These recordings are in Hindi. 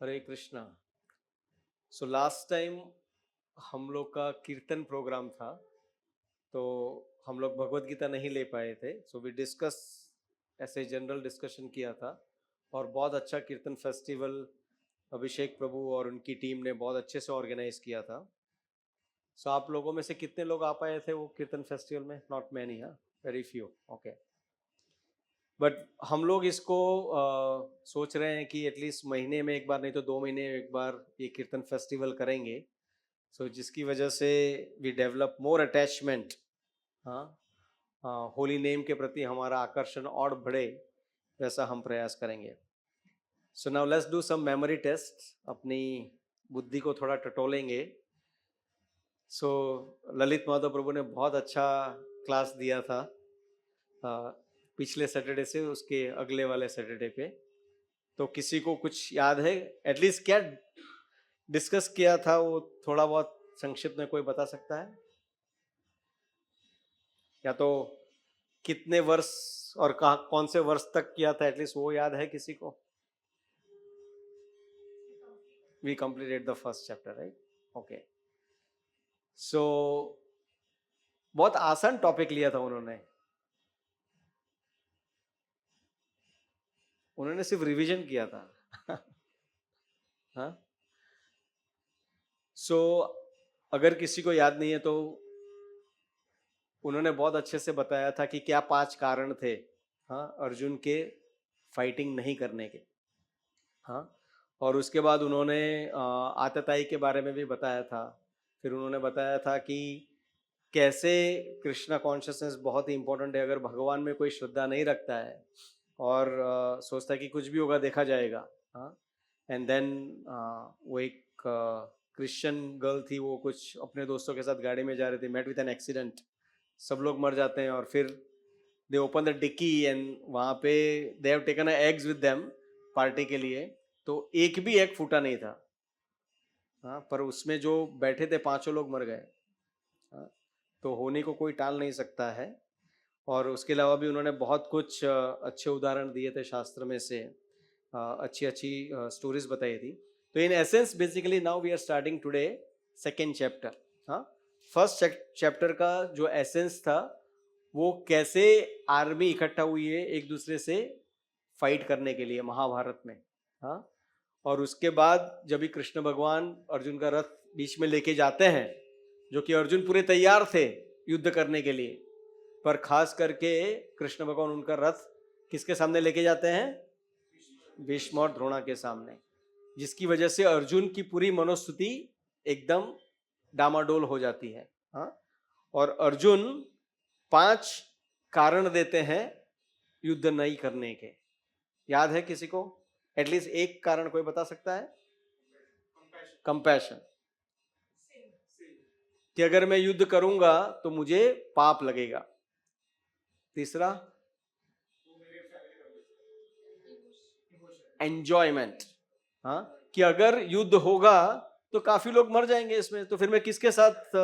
हरे कृष्णा। सो लास्ट टाइम हम लोग का कीर्तन प्रोग्राम था, तो हम लोग भगवत गीता नहीं ले पाए थे। सो वी डिस्कस, ऐसे जनरल डिस्कशन किया था, और बहुत अच्छा कीर्तन फेस्टिवल अभिषेक प्रभु और उनकी टीम ने बहुत अच्छे से ऑर्गेनाइज किया था। सो आप लोगों में से कितने लोग आ पाए थे वो कीर्तन फेस्टिवल में? नॉट मैनी, हाँ, वेरी फ्यू। ओके, बट हम लोग इसको सोच रहे हैं कि एटलीस्ट महीने में एक बार, नहीं तो 2 महीने में एक बार ये कीर्तन फेस्टिवल करेंगे। सो जिसकी वजह से वी डेवलप मोर अटैचमेंट, हाँ, होली नेम के प्रति हमारा आकर्षण और बढ़े, वैसा हम प्रयास करेंगे। So now let's do some memory test, अपनी बुद्धि को थोड़ा टटोलेंगे। सो ललित माधव प्रभु ने बहुत अच्छा क्लास दिया था पिछले सैटरडे से उसके अगले वाले सैटरडे पे। तो किसी को कुछ याद है एटलीस्ट क्या डिस्कस किया था वो? थोड़ा बहुत संक्षिप्त में कोई बता सकता है? या तो कितने वर्ष और कहाँ, कौन से वर्ष तक किया था, एटलीस्ट वो याद है किसी को? We completed the first chapter, right? Okay. So बहुत आसान टॉपिक लिया था उन्होंने। उन्होंने सिर्फ रिवीजन किया था। हाँ। सो अगर किसी को याद नहीं है तो उन्होंने बहुत अच्छे से बताया था कि क्या 5 कारण थे, हाँ, अर्जुन के फाइटिंग नहीं करने के। हाँ। और उसके बाद उन्होंने आतताई के बारे में भी बताया था। फिर उन्होंने बताया था कि कैसे कृष्णा कॉन्शियसनेस बहुत ही इंपॉर्टेंट है। अगर भगवान में कोई श्रद्धा नहीं रखता है और सोचता है कि कुछ भी होगा देखा जाएगा, हाँ, एंड देन वो एक क्रिश्चियन गर्ल थी, वो कुछ अपने दोस्तों के साथ गाड़ी में जा रही थी, मेट विथ एन एक्सीडेंट, सब लोग मर जाते हैं, और फिर they open the dickey and वहाँ पे they have taken eggs with them party के लिए, तो एक भी एग फूटा नहीं था, हाँ, पर उसमें जो बैठे थे 5 लोग मर गए। हाँ, तो होने को कोई टाल नहीं सकता है। और उसके अलावा भी उन्होंने बहुत कुछ अच्छे उदाहरण दिए थे शास्त्र में से, अच्छी अच्छी स्टोरीज बताई थी। तो in essence basically now we are starting today second chapter. हाँ, फर्स्ट चैप्टर का जो एसेंस था वो कैसे आर्मी इकट्ठा हुई है एक दूसरे से फाइट करने के लिए महाभारत में। हाँ, और उसके बाद जब भी कृष्ण भगवान अर्जुन का रथ बीच में लेके जाते हैं, जो कि अर्जुन पूरे तैयार थे युद्ध करने के लिए, पर खास करके कृष्ण भगवान उनका रथ किसके सामने लेके जाते हैं? भीष्म और द्रोणा के सामने, जिसकी वजह से अर्जुन की पूरी मनोस्थिति एकदम डामाडोल हो जाती है। हाँ, और अर्जुन 5 कारण देते हैं युद्ध नहीं करने के। याद है किसी को? एटलीस्ट एक कारण कोई बता सकता है? कंपैशन, कि अगर मैं युद्ध करूंगा तो मुझे पाप लगेगा। तीसरा, एंजॉयमेंट, हाँ, कि अगर युद्ध होगा तो काफी लोग मर जाएंगे इसमें, तो फिर मैं किसके साथ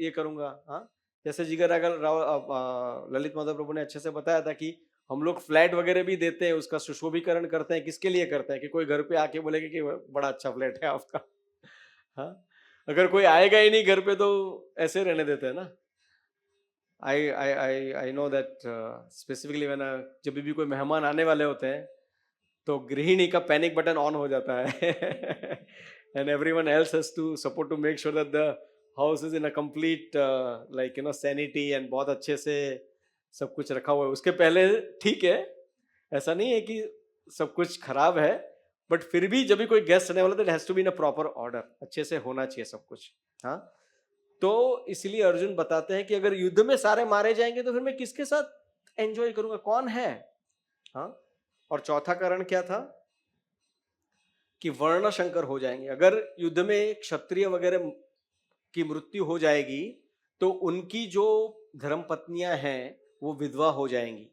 ये करूंगा? हाँ, जैसे जिगर अगर ललित माधव प्रभु ने अच्छे से बताया था कि हम लोग फ्लैट वगैरह भी देते हैं, उसका सुशोभीकरण करते हैं, किसके लिए करते हैं? कि कोई घर पे आके बोलेगा कि बड़ा अच्छा फ्लैट है आपका। हाँ, अगर कोई आएगा ही नहीं घर पे तो ऐसे रहने देते हैं ना। I know that specifically when जब भी कोई मेहमान आने वाले होते हैं तो गृहिणी का पैनिक बटन ऑन हो जाता है। And everyone else has to support to make sure that the house is in a complete like sanity, and बहुत अच्छे से सब कुछ रखा हुआ है। उसके पहले ठीक है, ऐसा नहीं है कि सब कुछ खराब है, बट फिर भी जब भी कोई गेस्ट आने वाला तो it has to be in a proper order, अच्छे से होना चाहिए सब कुछ। हाँ, तो इसलिए अर्जुन बताते हैं कि अगर युद्ध में सारे मारे जाएंगे तो फिर मैं किसके साथ एंजॉय करूंगा, कौन है? हाँ, और चौथा कारण क्या था? कि वर्ण शंकर हो जाएंगे। अगर युद्ध में क्षत्रिय वगैरह की मृत्यु हो जाएगी तो उनकी जो धर्म पत्नियां हैं वो विधवा हो जाएंगी।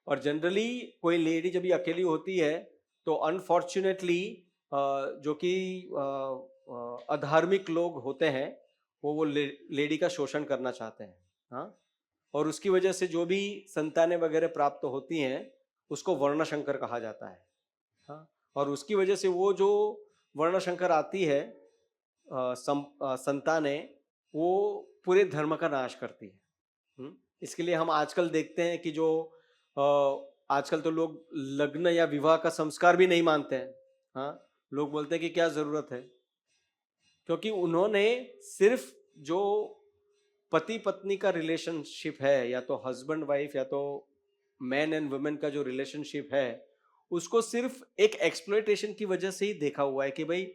और जनरली कोई लेडी जब भी अकेली होती है तो अनफॉर्चुनेटली जो कि अधार्मिक लोग होते हैं वो लेडी का शोषण करना चाहते हैं। हाँ, और उसकी वजह से जो भी संतानें वगैरह प्राप्त होती हैं उसको वर्णशंकर कहा जाता है। हाँ, और उसकी वजह से वो जो वर्णशंकर आती है संतानें, वो पूरे धर्म का नाश करती है। इसके लिए हम आजकल देखते हैं कि जो आजकल तो लोग लग्न या विवाह का संस्कार भी नहीं मानते हैं। हाँ, लोग बोलते हैं कि क्या जरूरत है, क्योंकि उन्होंने सिर्फ जो पति पत्नी का रिलेशनशिप है, या तो हस्बैंड वाइफ या तो मैन एंड वुमेन का जो रिलेशनशिप है, उसको सिर्फ एक एक्सप्लॉयटेशन की वजह से ही देखा हुआ है कि भाई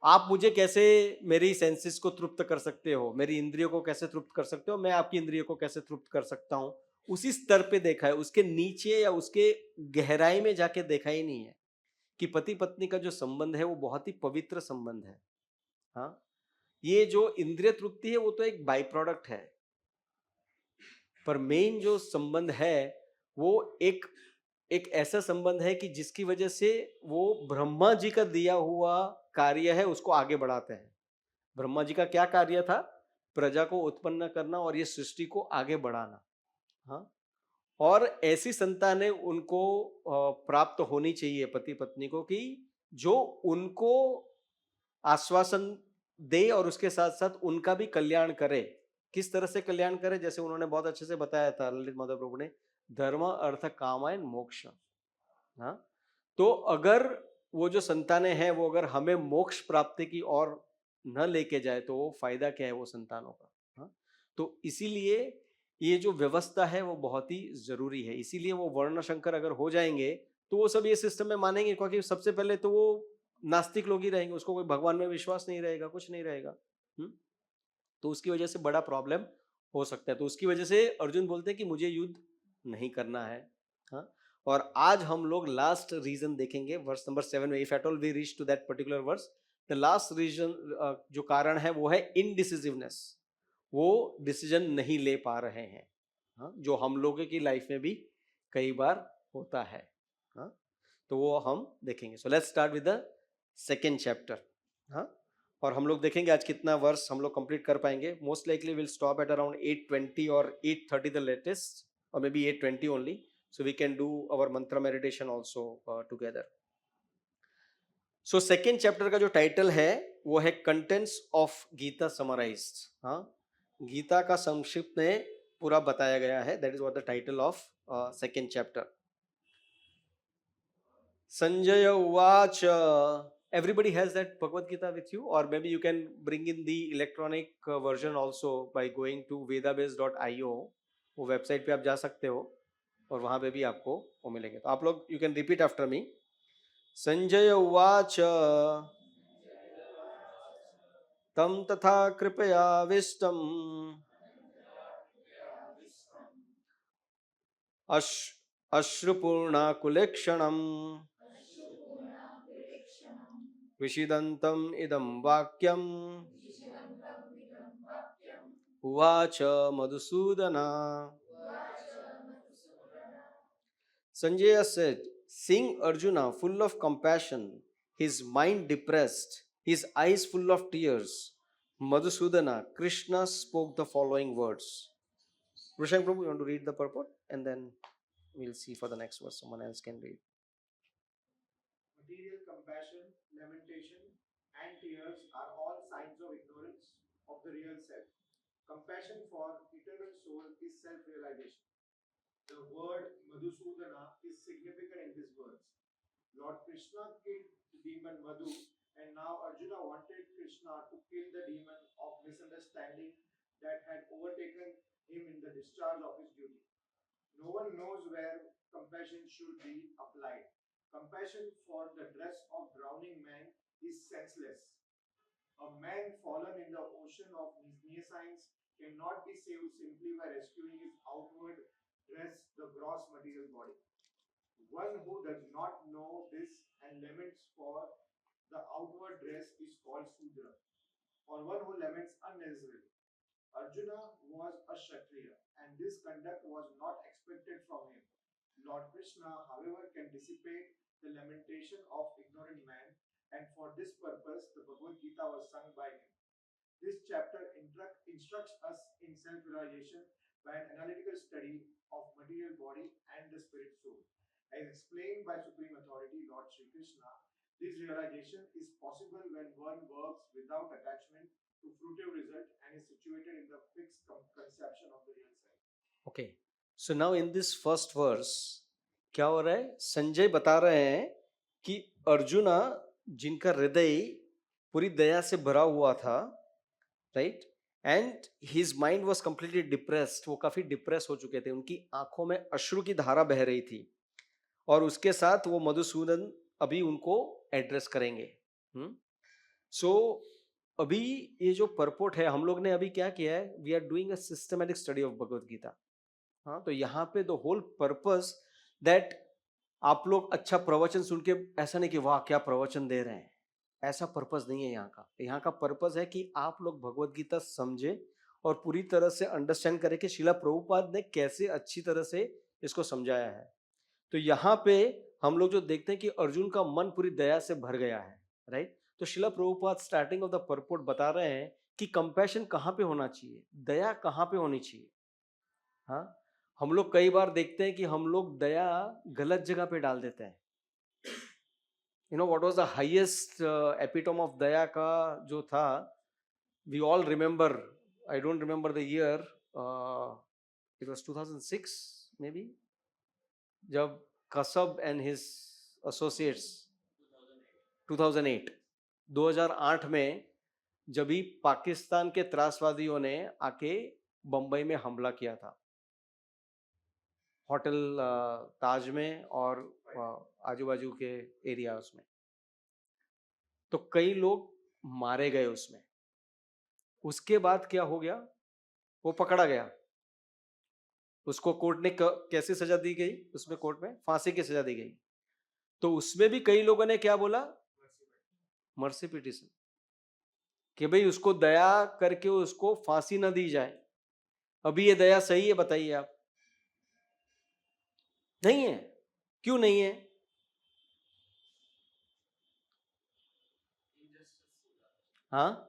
आप मुझे कैसे, मेरी सेंसेस को तृप्त कर सकते हो, मेरी इंद्रियों को कैसे तृप्त कर सकते हो, मैं आपकी इंद्रियों को कैसे तृप्त कर सकता हूं, उसी स्तर पे देखा है। उसके नीचे या उसके गहराई में जाके देखा ही नहीं है कि पति पत्नी का जो संबंध है वो बहुत ही पवित्र संबंध है। हाँ, ये जो इंद्रिय तृप्ति है वो तो एक बाई प्रोडक्ट है, पर मेन जो संबंध है वो एक एक ऐसा संबंध है कि जिसकी वजह से वो ब्रह्मा जी का दिया हुआ कार्य है उसको आगे बढ़ाते हैं। ब्रह्मा जी का क्या कार्य था? प्रजा को उत्पन्न करना और ये सृष्टि को आगे बढ़ाना। हाँ, और ऐसी संतानें उनको प्राप्त होनी चाहिए पति पत्नी को, कि जो उनको आश्वासन दे और उसके साथ साथ उनका भी कल्याण करे। किस तरह से कल्याण करे? जैसे उन्होंने बहुत अच्छे से बताया था ललित माधव प्रभु ने, धर्म अर्थ काम एंड मोक्ष। हाँ, तो अगर वो जो संतानें हैं वो अगर हमें मोक्ष प्राप्ति की ओर न लेके जाए तो वो फायदा क्या है वो संतानों का? हाँ, तो इसीलिए ये जो व्यवस्था है वो बहुत ही जरूरी है। इसीलिए वो वर्ण शंकर अगर हो जाएंगे तो वो सब ये सिस्टम में मानेंगे, क्योंकि सबसे पहले तो वो नास्तिक लोग ही रहेंगे, उसको कोई भगवान में विश्वास नहीं रहेगा, कुछ नहीं रहेगा। तो उसकी वजह से बड़ा प्रॉब्लम हो सकता है। तो उसकी वजह से अर्जुन बोलते हैं कि मुझे युद्ध नहीं करना है। हाँ, और आज हम लोग लास्ट रीजन देखेंगे वर्स नंबर 7 में। If at all we reach to that particular verse, the last reason जो कारण है वो है इनडिसिसिवनेस। वो डिसीजन नहीं ले पा रहे हैं। हाँ, जो हम लोगों की लाइफ में भी कई बार होता है। हाँ, तो वो हम देखेंगे। So let's start with the second chapter. हाँ, और हम लोग देखेंगे आज कितना वर्स हम लोग कंप्लीट कर पाएंगे। Most likely will stop at around 8:20 और 8:30 द लेटेस्ट, और may be 8:20 only, so we can do our mantra meditation also together. So second chapter का जो टाइटल है वो है कंटेंट्स ऑफ गीता समराइज्ड। हाँ, गीता का संक्षिप्त में पूरा बताया गया है। That is what the title of second chapter. Sanjay उवाच, everybody has that Bhagavad Gita with you, or maybe you can bring in the electronic version also by going to vedabase.io। वो वेबसाइट पे आप जा सकते हो और वहां पे भी आपको वो मिलेंगे। तो आप लोग you can repeat after me. Sanjay उवाच तम तथा कृपयाविष्टम् अश्रुपूर्णाकुलेक्षणम् विषिदन्तम् इदं वाक्यम् उवाच Madhusudana. Sanjaya said, seeing Arjuna full of compassion, his mind depressed, his eyes full of tears, Madhusudana, Krishna spoke the following words. Rushan Prabhu, you want to read the purport? And then we'll see for the next verse. Someone else can read. Material compassion, lamentation, and tears are all signs of ignorance of the real self. Compassion for eternal soul is self-realization. The word Madhusudana is significant in these words. Lord Krishna killed the demon Madhu, and now Arjuna wanted Krishna to kill the demon of misunderstanding that had overtaken him in the discharge of his duty. No one knows where compassion should be applied. Compassion for the dress of drowning man is senseless. A man fallen in the ocean of nescience cannot be saved simply by rescuing his outward dress, the gross material body. One who does not know this and laments for the outward dress is called Sudra, or one who laments unnecessarily. Arjuna was a Kshatriya, and this conduct was not expected from him. Lord Krishna, however, can dissipate the lamentation of ignorant man, and for this purpose the Bhagavad Gita was sung by him. This chapter instructs us in self-realization by an analytical study of material body and the spirit soul. As explained by Supreme Authority Lord Sri Krishna, This realization is possible when one works without attachment to fruitive result and is situated in the fixed conception of the real self. Okay, so now in this first verse क्या हो रहा है? संजय बता रहे हैं कि अर्जुना जिनका हृदय पूरी दया से भरा हुआ था, right, and his mind was completely depressed, वो काफी डिप्रेस हो चुके थे, उनकी आंखों में अश्रु की धारा बह रही थी, और उसके साथ वो मधुसूदन अभी उनको एड्रेस करेंगे। सो अभी ये जो परपोर्ट है, हम लोग ने अभी क्या किया है, we are doing a systematic study of Bhagavad Gita. हाँ, तो यहाँ पे द होल पर्पस दैट आप लोग अच्छा प्रवचन सुन के ऐसा नहीं कि वाह क्या प्रवचन दे रहे हैं, ऐसा पर्पस नहीं है यहाँ का। यहाँ का पर्पस है कि आप लोग भगवत गीता समझे और पूरी तरह से अंडरस्टैंड करें कि श्रीला प्रभुपाद ने कैसे अच्छी तरह से इसको समझाया है। तो यहाँ पे हम लोग जो देखते हैं कि अर्जुन का मन पूरी दया से भर गया है, राइट। तो Srila Prabhupada starting of the purport बता रहे हैं कि कंपैशन कहाँ पे होना चाहिए, दया कहाँ पे होनी चाहिए। हाँ, हम लोग कई बार देखते हैं कि हम लोग दया गलत जगह पे डाल देते हैं। You know what was the highest epitome of daya का जो था, we all remember, I don't remember the year, it was 2006 maybe, जब कसब एंड हिज एसोसिएट्स 2008 में जब भी पाकिस्तान के त्रासवादियों ने आके बंबई में हमला किया था, होटल ताज में और आजू बाजू के एरियाज में, तो कई लोग मारे गए उसमें। उसके बाद क्या हो गया, वो पकड़ा गया, उसको कोर्ट ने कैसे सजा दी गई, उसमें कोर्ट में फांसी की सजा दी गई। तो उसमें भी कई लोगों ने क्या बोला, मर्सी पिटिशन, कि भाई उसको दया करके उसको फांसी ना दी जाए। अभी ये दया सही है, बताइए आप? नहीं है। क्यों नहीं है? हाँ,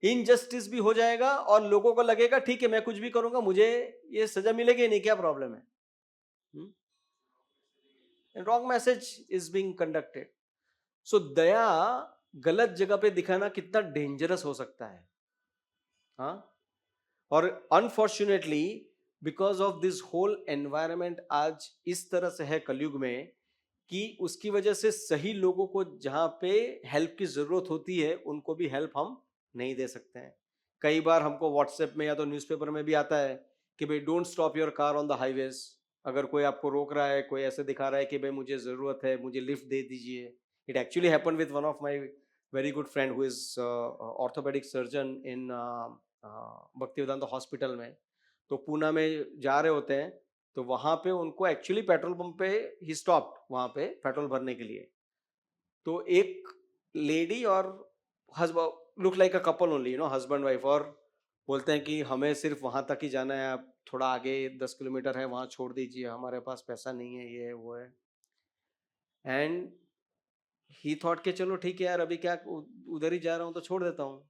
इनजस्टिस भी हो जाएगा और लोगों को लगेगा ठीक है मैं कुछ भी करूंगा मुझे ये सजा मिलेगी नहीं, क्या प्रॉब्लम है? Wrong message is being conducted. So दया गलत जगह पे दिखाना कितना डेंजरस हो सकता है। हाँ, और unfortunately because of this whole environment आज इस तरह से है कलयुग में कि उसकी वजह से सही लोगों को जहां पे हेल्प की जरूरत होती है उनको भी हेल्प हम नहीं दे सकते हैं। कई बार हमको व्हाट्सएप में या तो न्यूज़पेपर में भी आता है कि भाई don't stop your car on the highways. अगर कोई आपको रोक रहा है, कोई ऐसे दिखा रहा है कि भाई मुझे ज़रूरत है, मुझे लिफ्ट दे दीजिए। It actually happen with one of my very good friend who is orthopaedic surgeon in Bhaktivedanta hospital में। तो पूना में जा रहे होते हैं, तो वहां पे उनको एक्चुअली पेट्रोल पंप पे ही स्टॉप वहां पे पेट्रोल भरने के लिए। तो एक लेडी और husband look like a couple only, you know, husband wife, और बोलते हैं कि हमें सिर्फ वहां तक ही जाना है, आप थोड़ा आगे 10 किलोमीटर है वहां छोड़ दीजिए, हमारे पास पैसा नहीं है, ये है वो है। एंड ही थॉट के चलो ठीक है यार, अभी क्या उधर ही जा रहा हूँ तो छोड़ देता हूँ।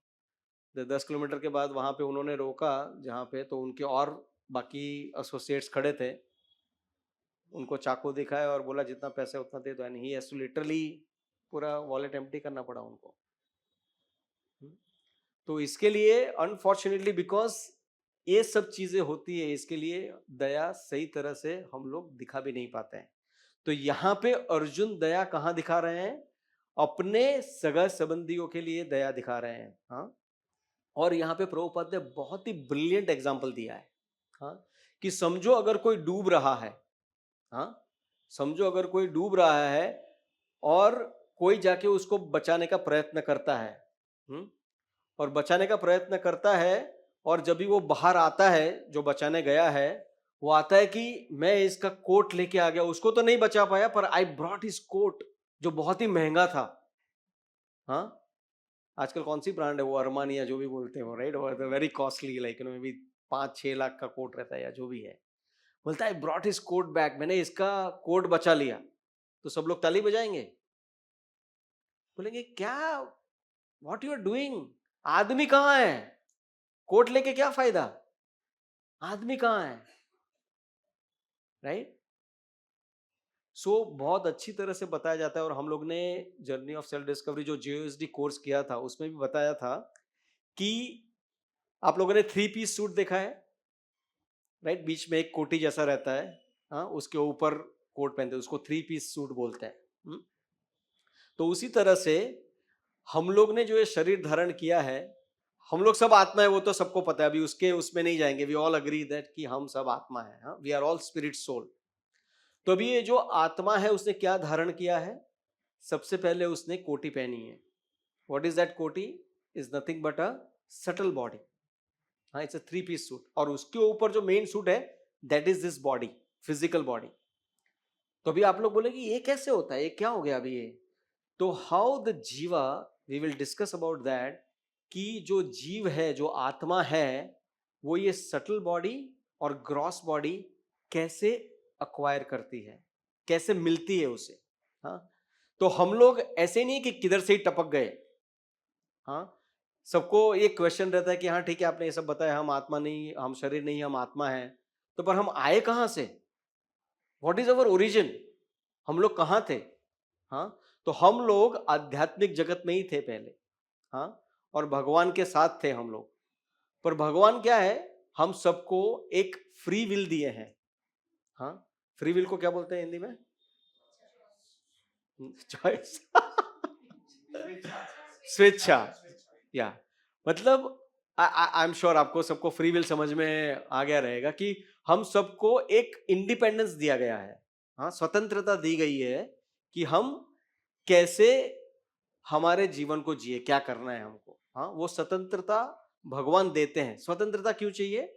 10 किलोमीटर के बाद वहां पे उन्होंने रोका जहाँ पे, तो उनके और बाकी एसोसिएट्स खड़े थे, उनको चाकू दिखाया और बोला जितना पैसा उतना दे दो। And he has to literally पूरा वॉलेट एम्प्टी करना पड़ा उनको। तो इसके लिए अनफॉर्चुनेटली बिकॉज ये सब चीजें होती है, इसके लिए दया सही तरह से हम लोग दिखा भी नहीं पाते हैं। तो यहाँ पे अर्जुन दया कहाँ दिखा रहे हैं? अपने सगा संबंधियों के लिए दया दिखा रहे हैं। हाँ, और यहाँ पे प्रभुपाद ने बहुत ही ब्रिलियंट एग्जाम्पल दिया है। हाँ, कि समझो अगर कोई डूब रहा है, हाँ, समझो अगर कोई डूब रहा है और कोई जाके उसको बचाने का प्रयत्न करता है, और बचाने का प्रयत्न करता है, और जब भी वो बाहर आता है जो बचाने गया है, वो आता है कि मैं इसका कोट लेके आ गया, उसको तो नहीं बचा पाया पर आई ब्रॉट हिज कोट जो बहुत ही महंगा था। हाँ, आजकल कौन सी ब्रांड है वो, अरमानी या जो भी बोलते हो, right, very costly, like may be 5-6 lakh का कोट रहता है या जो भी है। बोलता है ब्रॉट हिज कोट बैक, मैंने इसका कोट बचा लिया। तो सब लोग ताली बजाएंगे, बोलेंगे क्या, व्हाट यू आर डूइंग, आदमी कहाँ है, कोट लेके क्या फायदा, आदमी कहाँ है, राइट। सो बहुत अच्छी तरह से बताया जाता है। और हम लोग ने जर्नी ऑफ सेल्फ डिस्कवरी जो JOSD कोर्स किया था उसमें भी बताया था कि आप लोगों ने 3 पीस सूट देखा है, राइट? बीच में एक कोटी जैसा रहता है, हाँ, उसके ऊपर कोट पहनते हैं, उसको 3 पीस सूट बोलते हैं। तो उसी तरह से हम लोग ने जो ये शरीर धारण किया है, हम लोग सब आत्मा है, वो तो सबको पता है, अभी उसके उसमें नहीं जाएंगे। वी ऑल अग्री दैट कि हम सब आत्मा है, हाँ, we are all spirit soul. तो अभी ये जो आत्मा है उसने क्या धारण किया है? सबसे पहले उसने कोटी पहनी है। व्हाट इज दैट कोटी? Is nothing but a subtle body, हाँ, इट्स अ 3 पीस सूट। और उसके ऊपर जो मेन सूट है that is this body, physical body. तो अभी आप लोग बोलेंगे ये कैसे होता है, ये क्या हो गया अभी ये? तो हाउ द जीवा, we will discuss about that, कि जो जीव है, जो आत्मा है, वो ये सटल बॉडी और ग्रॉस बॉडी कैसे अक्वायर करती है, कैसे मिलती है उसे। हाँ, तो हम लोग ऐसे नहीं कि किधर से ही टपक गए। हाँ, सबको एक क्वेश्चन रहता है कि हाँ ठीक है, आपने ये सब बताया, हम आत्मा नहीं, हम शरीर नहीं, हम आत्मा है, तो पर हम आए कहाँ से? What is our origin? हम लोग कहाँ थे? हाँ, तो हम लोग आध्यात्मिक जगत में ही थे पहले, हाँ, और भगवान के साथ थे हम लोग। पर भगवान क्या है, हम सबको एक फ्री विल दिए हैं। हाँ, फ्री विल को क्या बोलते हैं हिंदी में? चॉइस। स्वेच्छा, या मतलब आई एम श्योर आपको सबको फ्री विल समझ में आ गया रहेगा कि हम सबको एक इंडिपेंडेंस दिया गया है, हाँ, स्वतंत्रता दी गई है कि हम कैसे हमारे जीवन को जिए, क्या करना है हमको। हाँ, वो स्वतंत्रता भगवान देते हैं। स्वतंत्रता क्यों चाहिए?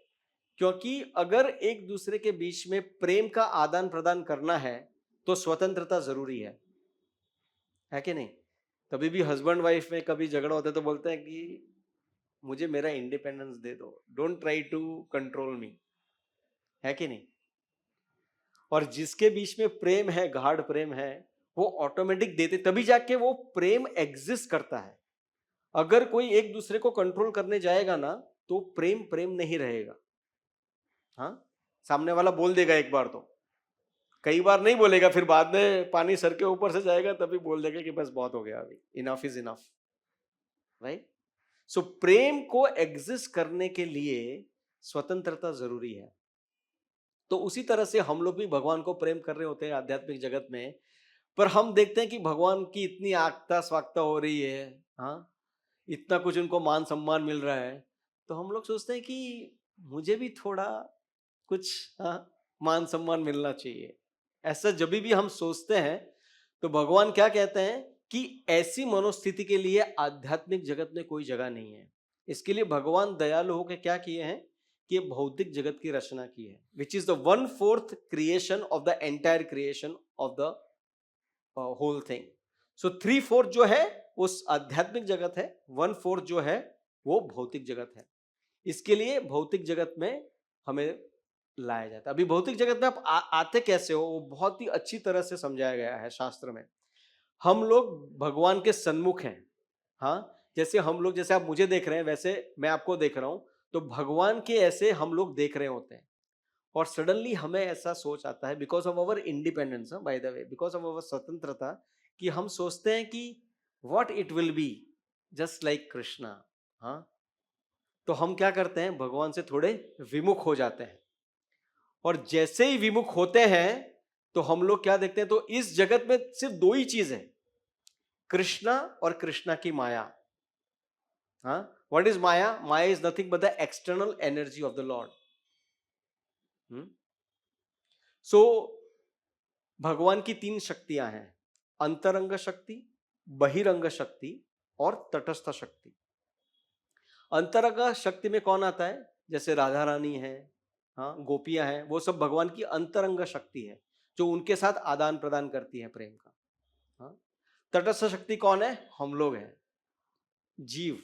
क्योंकि अगर एक दूसरे के बीच में प्रेम का आदान प्रदान करना है तो स्वतंत्रता जरूरी है कि नहीं? कभी भी हस्बैंड वाइफ में कभी झगड़ा होता है तो बोलते हैं कि मुझे मेरा इंडिपेंडेंस दे दो, डोंट ट्राई टू कंट्रोल मी, है कि नहीं? और जिसके बीच में प्रेम है, गाढ़ प्रेम है, वो ऑटोमेटिक देते, तभी जाके वो प्रेम एग्जिस्ट करता है। अगर कोई एक दूसरे को कंट्रोल करने जाएगा ना तो प्रेम प्रेम नहीं रहेगा। हाँ, सामने वाला बोल देगा एक बार, तो कई बार नहीं बोलेगा, फिर बाद में पानी सर के ऊपर से जाएगा तभी बोल देगा कि बस बहुत हो गया, अभी इनफ इज इनफ, राइट? सो प्रेम को एग्जिस्ट करने के लिए स्वतंत्रता जरूरी है। तो उसी तरह से हम लोग भी भगवान को प्रेम कर रहे होते हैं आध्यात्मिक जगत में, पर हम देखते हैं कि भगवान की इतनी आगता स्वागता हो रही है, हाँ, इतना कुछ उनको मान सम्मान मिल रहा है, तो हम लोग सोचते हैं कि मुझे भी थोड़ा कुछ, हाँ, मान सम्मान मिलना चाहिए। ऐसा जब भी हम सोचते हैं तो भगवान क्या कहते हैं कि ऐसी मनोस्थिति के लिए आध्यात्मिक जगत में कोई जगह नहीं है। इसके लिए भगवान दयालु होकर क्या किए हैं कि भौतिक जगत की रचना की है, which is the 1/4 creation of the entire creation of the whole thing. So 3/4 जो है उस आध्यात्मिक जगत है, 1/4 जो है वो भौतिक जगत है। इसके लिए भौतिक जगत में हमें लाया जाता है। अभी भौतिक जगत में आप आते कैसे हो, वो बहुत ही अच्छी तरह से समझाया गया है शास्त्र में। हम लोग भगवान के सन्मुख हैं, हाँ, जैसे हम लोग, जैसे आप मुझे देख रहे हैं वैसे मैं आपको देख रहा हूं, तो भगवान के ऐसे हम लोग देख रहे होते हैं। और सडनली हमें ऐसा सोच आता है, because of our independence, bye the way, because of our स्वतंत्रता, कि हम सोचते हैं कि what it will be just like Krishna. हाँ, तो हम क्या करते हैं, भगवान से थोड़े विमुख हो जाते हैं। और जैसे ही विमुख होते हैं तो हम लोग क्या देखते हैं, तो इस जगत में सिर्फ दो ही चीज है, कृष्णा और कृष्णा की माया। हाँ, what is maya? Maya is nothing but the external energy of the lord. So भगवान की 3 शक्तियां हैं, अंतरंग शक्ति, बहिरंग शक्ति और तटस्थ शक्ति। अंतरंग शक्ति में कौन आता है? जैसे राधा रानी है, हाँ, गोपियां हैं, वो सब भगवान की अंतरंग शक्ति है जो उनके साथ आदान प्रदान करती है प्रेम का। हाँ, तटस्थ शक्ति कौन है? हम लोग हैं, जीव।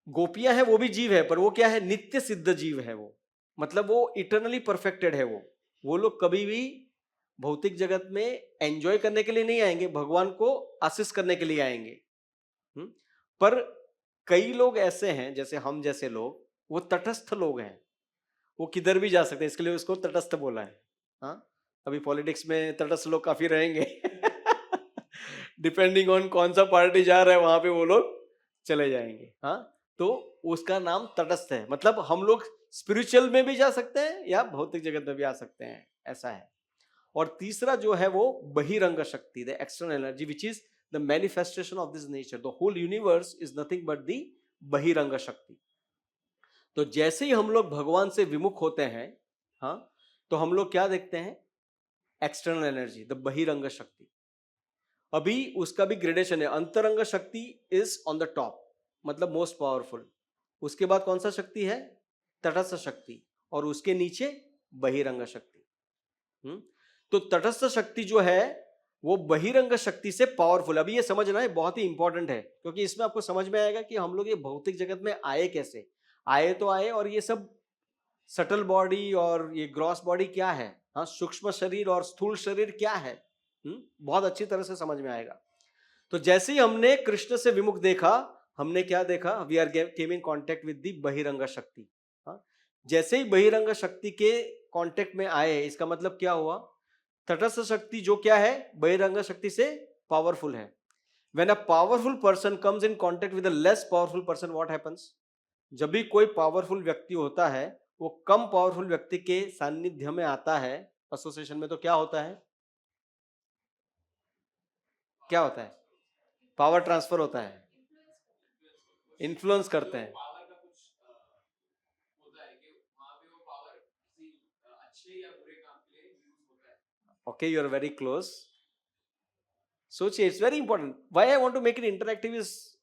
गोपियां हैं वो भी जीव है, पर वो क्या है, नित्य सिद्ध जीव है वो, मतलब वो इटर्नली परफेक्टेड है। वो लोग कभी भी भौतिक जगत में एंजॉय करने के लिए नहीं आएंगे, भगवान को असिस्ट करने के लिए आएंगे। पर कई लोग ऐसे हैं, जैसे हम जैसे लोग, वो तटस्थ लोग हैं, वो किधर भी जा सकते हैं, इसके लिए उसको तटस्थ बोला है। हाँ, अभी पॉलिटिक्स में तटस्थ लोग काफी रहेंगे डिपेंडिंग ऑन कौन सा पार्टी जा रहा है वहां पे वो लोग चले जाएंगे। हाँ, तो उसका नाम तटस्थ है, मतलब हम लोग स्पिरिचुअल में भी जा सकते हैं या भौतिक जगत में भी आ सकते हैं, ऐसा है। और तीसरा जो है वो बहिरंग शक्ति, the external energy which is the manifestation of this nature, the whole universe is nothing but the bahiranga shakti. तो जैसे ही हम लोग भगवान से विमुख होते हैं, हाँ, तो हम लोग क्या देखते हैं? एक्सटर्नल एनर्जी, द बहिरंग शक्ति। अभी उसका भी ग्रेडेशन है, अंतरंग शक्ति इज ऑन द टॉप, मतलब मोस्ट पावरफुल। उसके बाद कौन सा शक्ति है? तटस्थ शक्ति, और उसके नीचे बहिरंग शक्ति। तो तटस्थ शक्ति जो है वो बहिरंग शक्ति से पावरफुल। अभी ये समझना है, बहुत ही इंपॉर्टेंट है, क्योंकि इसमें आपको समझ में आएगा कि हम लोग ये भौतिक जगत में आए कैसे, आए तो आए, और ये सब सटल बॉडी और ये ग्रॉस बॉडी क्या है, हाँ, सूक्ष्म शरीर और स्थूल शरीर क्या है, बहुत अच्छी तरह से समझ में आएगा। तो जैसे ही हमने कृष्ण से विमुख देखा, हमने क्या देखा? We are came in contact with the bahiranga shakti. हाँ, जैसे ही बहिरंग शक्ति के कॉन्टेक्ट में आए, इसका मतलब क्या हुआ? तटस्थ शक्ति जो क्या है? बहिरंग शक्ति से पावरफुल है। When a powerful person comes in contact with a less powerful person, what happens? जब भी कोई पावरफुल व्यक्ति होता है, वो कम पावरफुल व्यक्ति के सानिध्य में आता है, एसोसिएशन में, तो क्या होता है? क्या होता है? पावर ट्रांसफर होता है, इन्फ्लुएंस करते हैं। Okay, you are very close. सोचिए, it's very important. Why I want to make it interactive is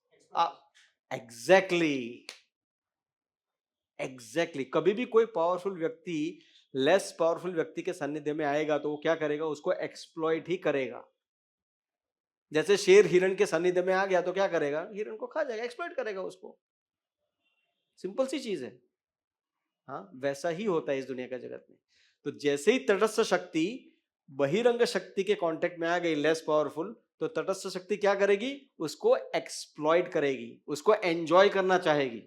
exactly. कभी भी कोई पावरफुल व्यक्ति लेस पावरफुल व्यक्ति के सानिध्य में आएगा तो वो क्या करेगा? उसको एक्सप्लॉइट ही करेगा। जैसे शेर हिरण के सानिध्य में आ गया तो क्या करेगा? हिरण को खा जाएगा, एक्सप्लॉइट करेगा उसको। सिंपल सी चीज है। हाँ, वैसा ही होता है इस दुनिया का जगत में। तो जैसे ही तटस्थ शक्ति बहिरंग शक्ति के कांटेक्ट में आ गई, लेस पावरफुल, तो तटस्थ शक्ति क्या करेगी? उसको एक्सप्लॉइट करेगी, उसको एंजॉय करना चाहेगी,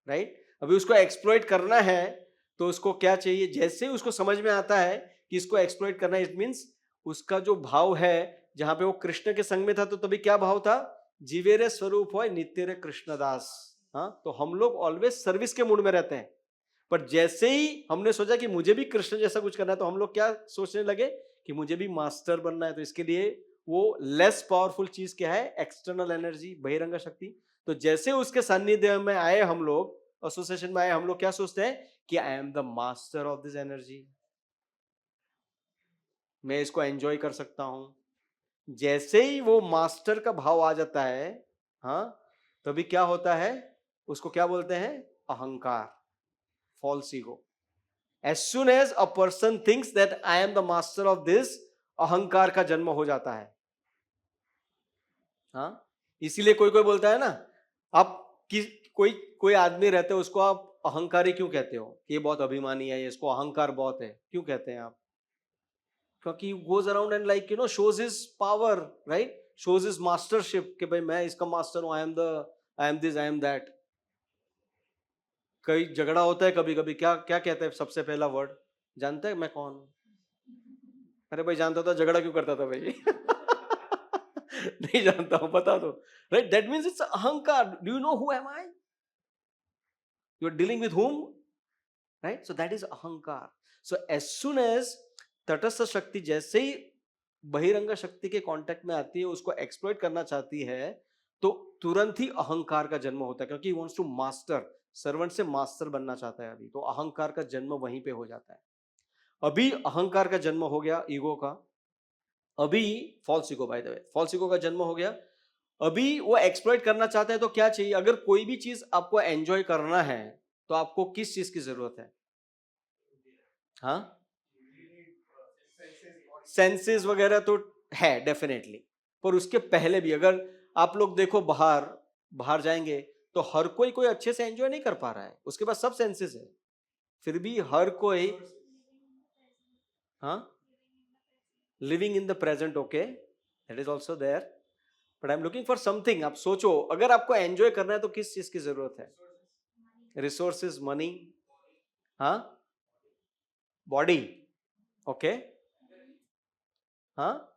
राइट? अभी उसको एक्सप्लॉइट करना है तो उसको क्या चाहिए? जैसे ही उसको समझ में आता है कि इसको एक्सप्लॉइट करना है, इट मींस उसका जो भाव है, जहां पे वो कृष्ण के संग में था तो तभी क्या भाव था? जीवेरे स्वरूप हो नित्य रे कृष्णदास। हाँ, तो हम लोग ऑलवेज सर्विस के मूड में रहते हैं, पर जैसे ही हमने सोचा कि मुझे भी कृष्ण जैसा कुछ करना है, तो हम लोग क्या सोचने लगे कि मुझे भी मास्टर बनना है। तो इसके लिए वो लेस पावरफुल चीज क्या है? एक्सटर्नल एनर्जी, बहिरंग शक्ति। तो जैसे उसके सानिध्य में आए हम लोग, एसोसिएशन में आए, हम लोग क्या सोचते हैं कि I am the master of this energy, मैं इसको एंजॉय कर सकता हूं। जैसे ही वो मास्टर का भाव आ जाता है, हाँ, तभी क्या होता है? उसको क्या बोलते हैं? अहंकार, false ego. As soon as a person thinks that I am the master of this, अहंकार का जन्म हो जाता है। हाँ, इसीलिए कोई कोई बोलता है ना, आप कोई कोई आदमी रहते हो, उसको आप अहंकारी क्यों कहते हो? कि ये बहुत अभिमानी है, इसको अहंकार बहुत है, क्यों कहते हैं आप? क्योंकि goes around and like shows his power, right? shows his mastership कि भाई मैं इसका मास्टर हूं, I am this, I am that. कई झगड़ा होता है कभी कभी, क्या क्या कहते हैं? सबसे पहला वर्ड जानते हैं? मैं कौन हूं? अरे भाई जानता था, झगड़ा क्यों करता था भाई? नहीं जानता हूं, बता दो, right? That means it's ahankar. Do you know who am I? You are dealing with whom, right? So that is ahankar. So as soon as तटस्थ शक्ति जैसे ही बहिरंग शक्ति के कांटेक्ट में आती है, उसको एक्सप्लॉइट करना चाहती है, तो तुरंत ही अहंकार का जन्म होता है, क्योंकि he wants to master, servant से मास्टर बनना चाहता है। अभी तो अहंकार का जन्म वहीं पे हो जाता है। अभी अहंकार का जन्म हो गया, ईगो का। अभी false ego, by the way, false ego का जन्म हो गया। अभी वो एक्सप्लॉइट करना चाहता है, तो क्या चाहिए? अगर कोई भी चीज आपको एंजॉय करना है तो आपको किस चीज की जरूरत है? हाँ, सेंसेस वगैरह तो है डेफिनेटली, पर उसके पहले भी अगर आप लोग देखो, बाहर बाहर जाएंगे तो हर कोई कोई अच्छे से एंजॉय नहीं कर पा रहा है, उसके पास सब सेंसेस है, फिर भी हर कोई, हाँ, living in the present, okay, that is also there, but I am looking for something. आप सोचो, अगर आपको एंजॉय करना है तो किस चीज की जरूरत है? रिसोर्सेज, मनी, हाँ, बॉडी, ओके, हाँ,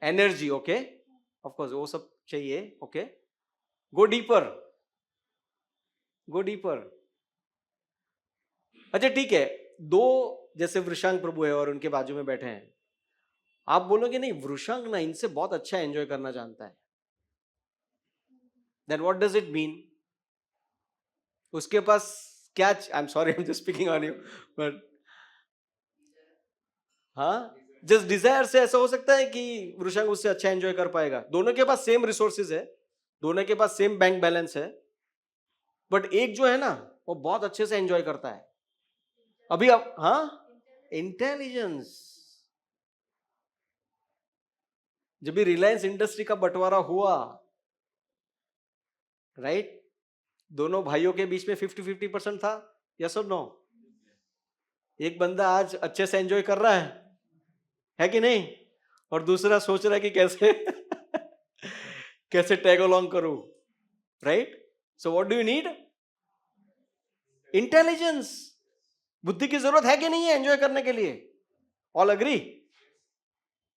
एनर्जी, ओके, ऑफ कोर्स वो सब चाहिए, okay, go deeper, go deeper. अच्छा ठीक है, दो जैसे वृषांग प्रभु है और उनके बाजू में बैठे हैं, आप बोलोगे नहीं वृषांग ना इनसे बहुत अच्छा एंजॉय करना जानता है, then what does it mean? उसके पास क्या, I am sorry I am just speaking on you, but हाँ, जस्ट डिजायर से ऐसा हो सकता है कि वृषांग उससे अच्छा एंजॉय कर पाएगा? दोनों के पास सेम रिसोर्सेज है, दोनों के पास सेम बैंक बैलेंस है, बट एक जो है ना वो बहुत अच्छे से एंजॉय करता है। अभी अब हाँ, इंटेलिजेंस। जब भी रिलायंस इंडस्ट्री का बंटवारा हुआ, राइट, दोनों भाइयों के बीच में 50-50% था, यस और नो? एक बंदा आज अच्छे से एंजॉय कर रहा है कि नहीं, और दूसरा सोच रहा है कि कैसे कैसे टैग अलोंग करूं, right? So what do you need? Intelligence. बुद्धि की जरूरत है कि नहीं है एंजॉय करने के लिए? All agree?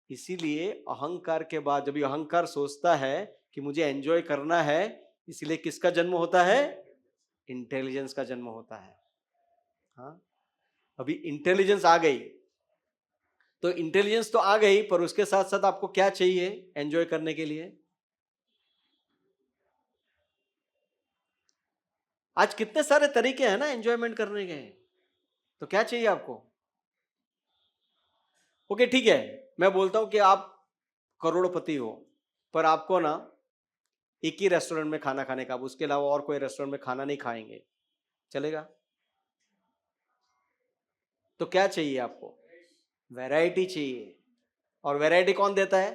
इसीलिए अहंकार के बाद जब ये अहंकार सोचता है कि मुझे एंजॉय करना है, इसीलिए किसका जन्म होता है? इंटेलिजेंस का जन्म होता है। हाँ, अभी इंटेलिजेंस आ गई, तो इंटेलिजेंस तो आ गई, पर उसके साथ साथ आपको क्या चाहिए एंजॉय करने के लिए? आज कितने सारे तरीके हैं ना एंजॉयमेंट करने के, तो क्या चाहिए आपको? ओके ठीक है, मैं बोलता हूं कि आप करोड़पति हो, पर आपको ना एक ही रेस्टोरेंट में खाना खाने का, उसके अलावा और कोई रेस्टोरेंट में खाना नहीं खाएंगे, चलेगा? तो क्या चाहिए आपको? वैरायटी चाहिए। और वैरायटी कौन देता है?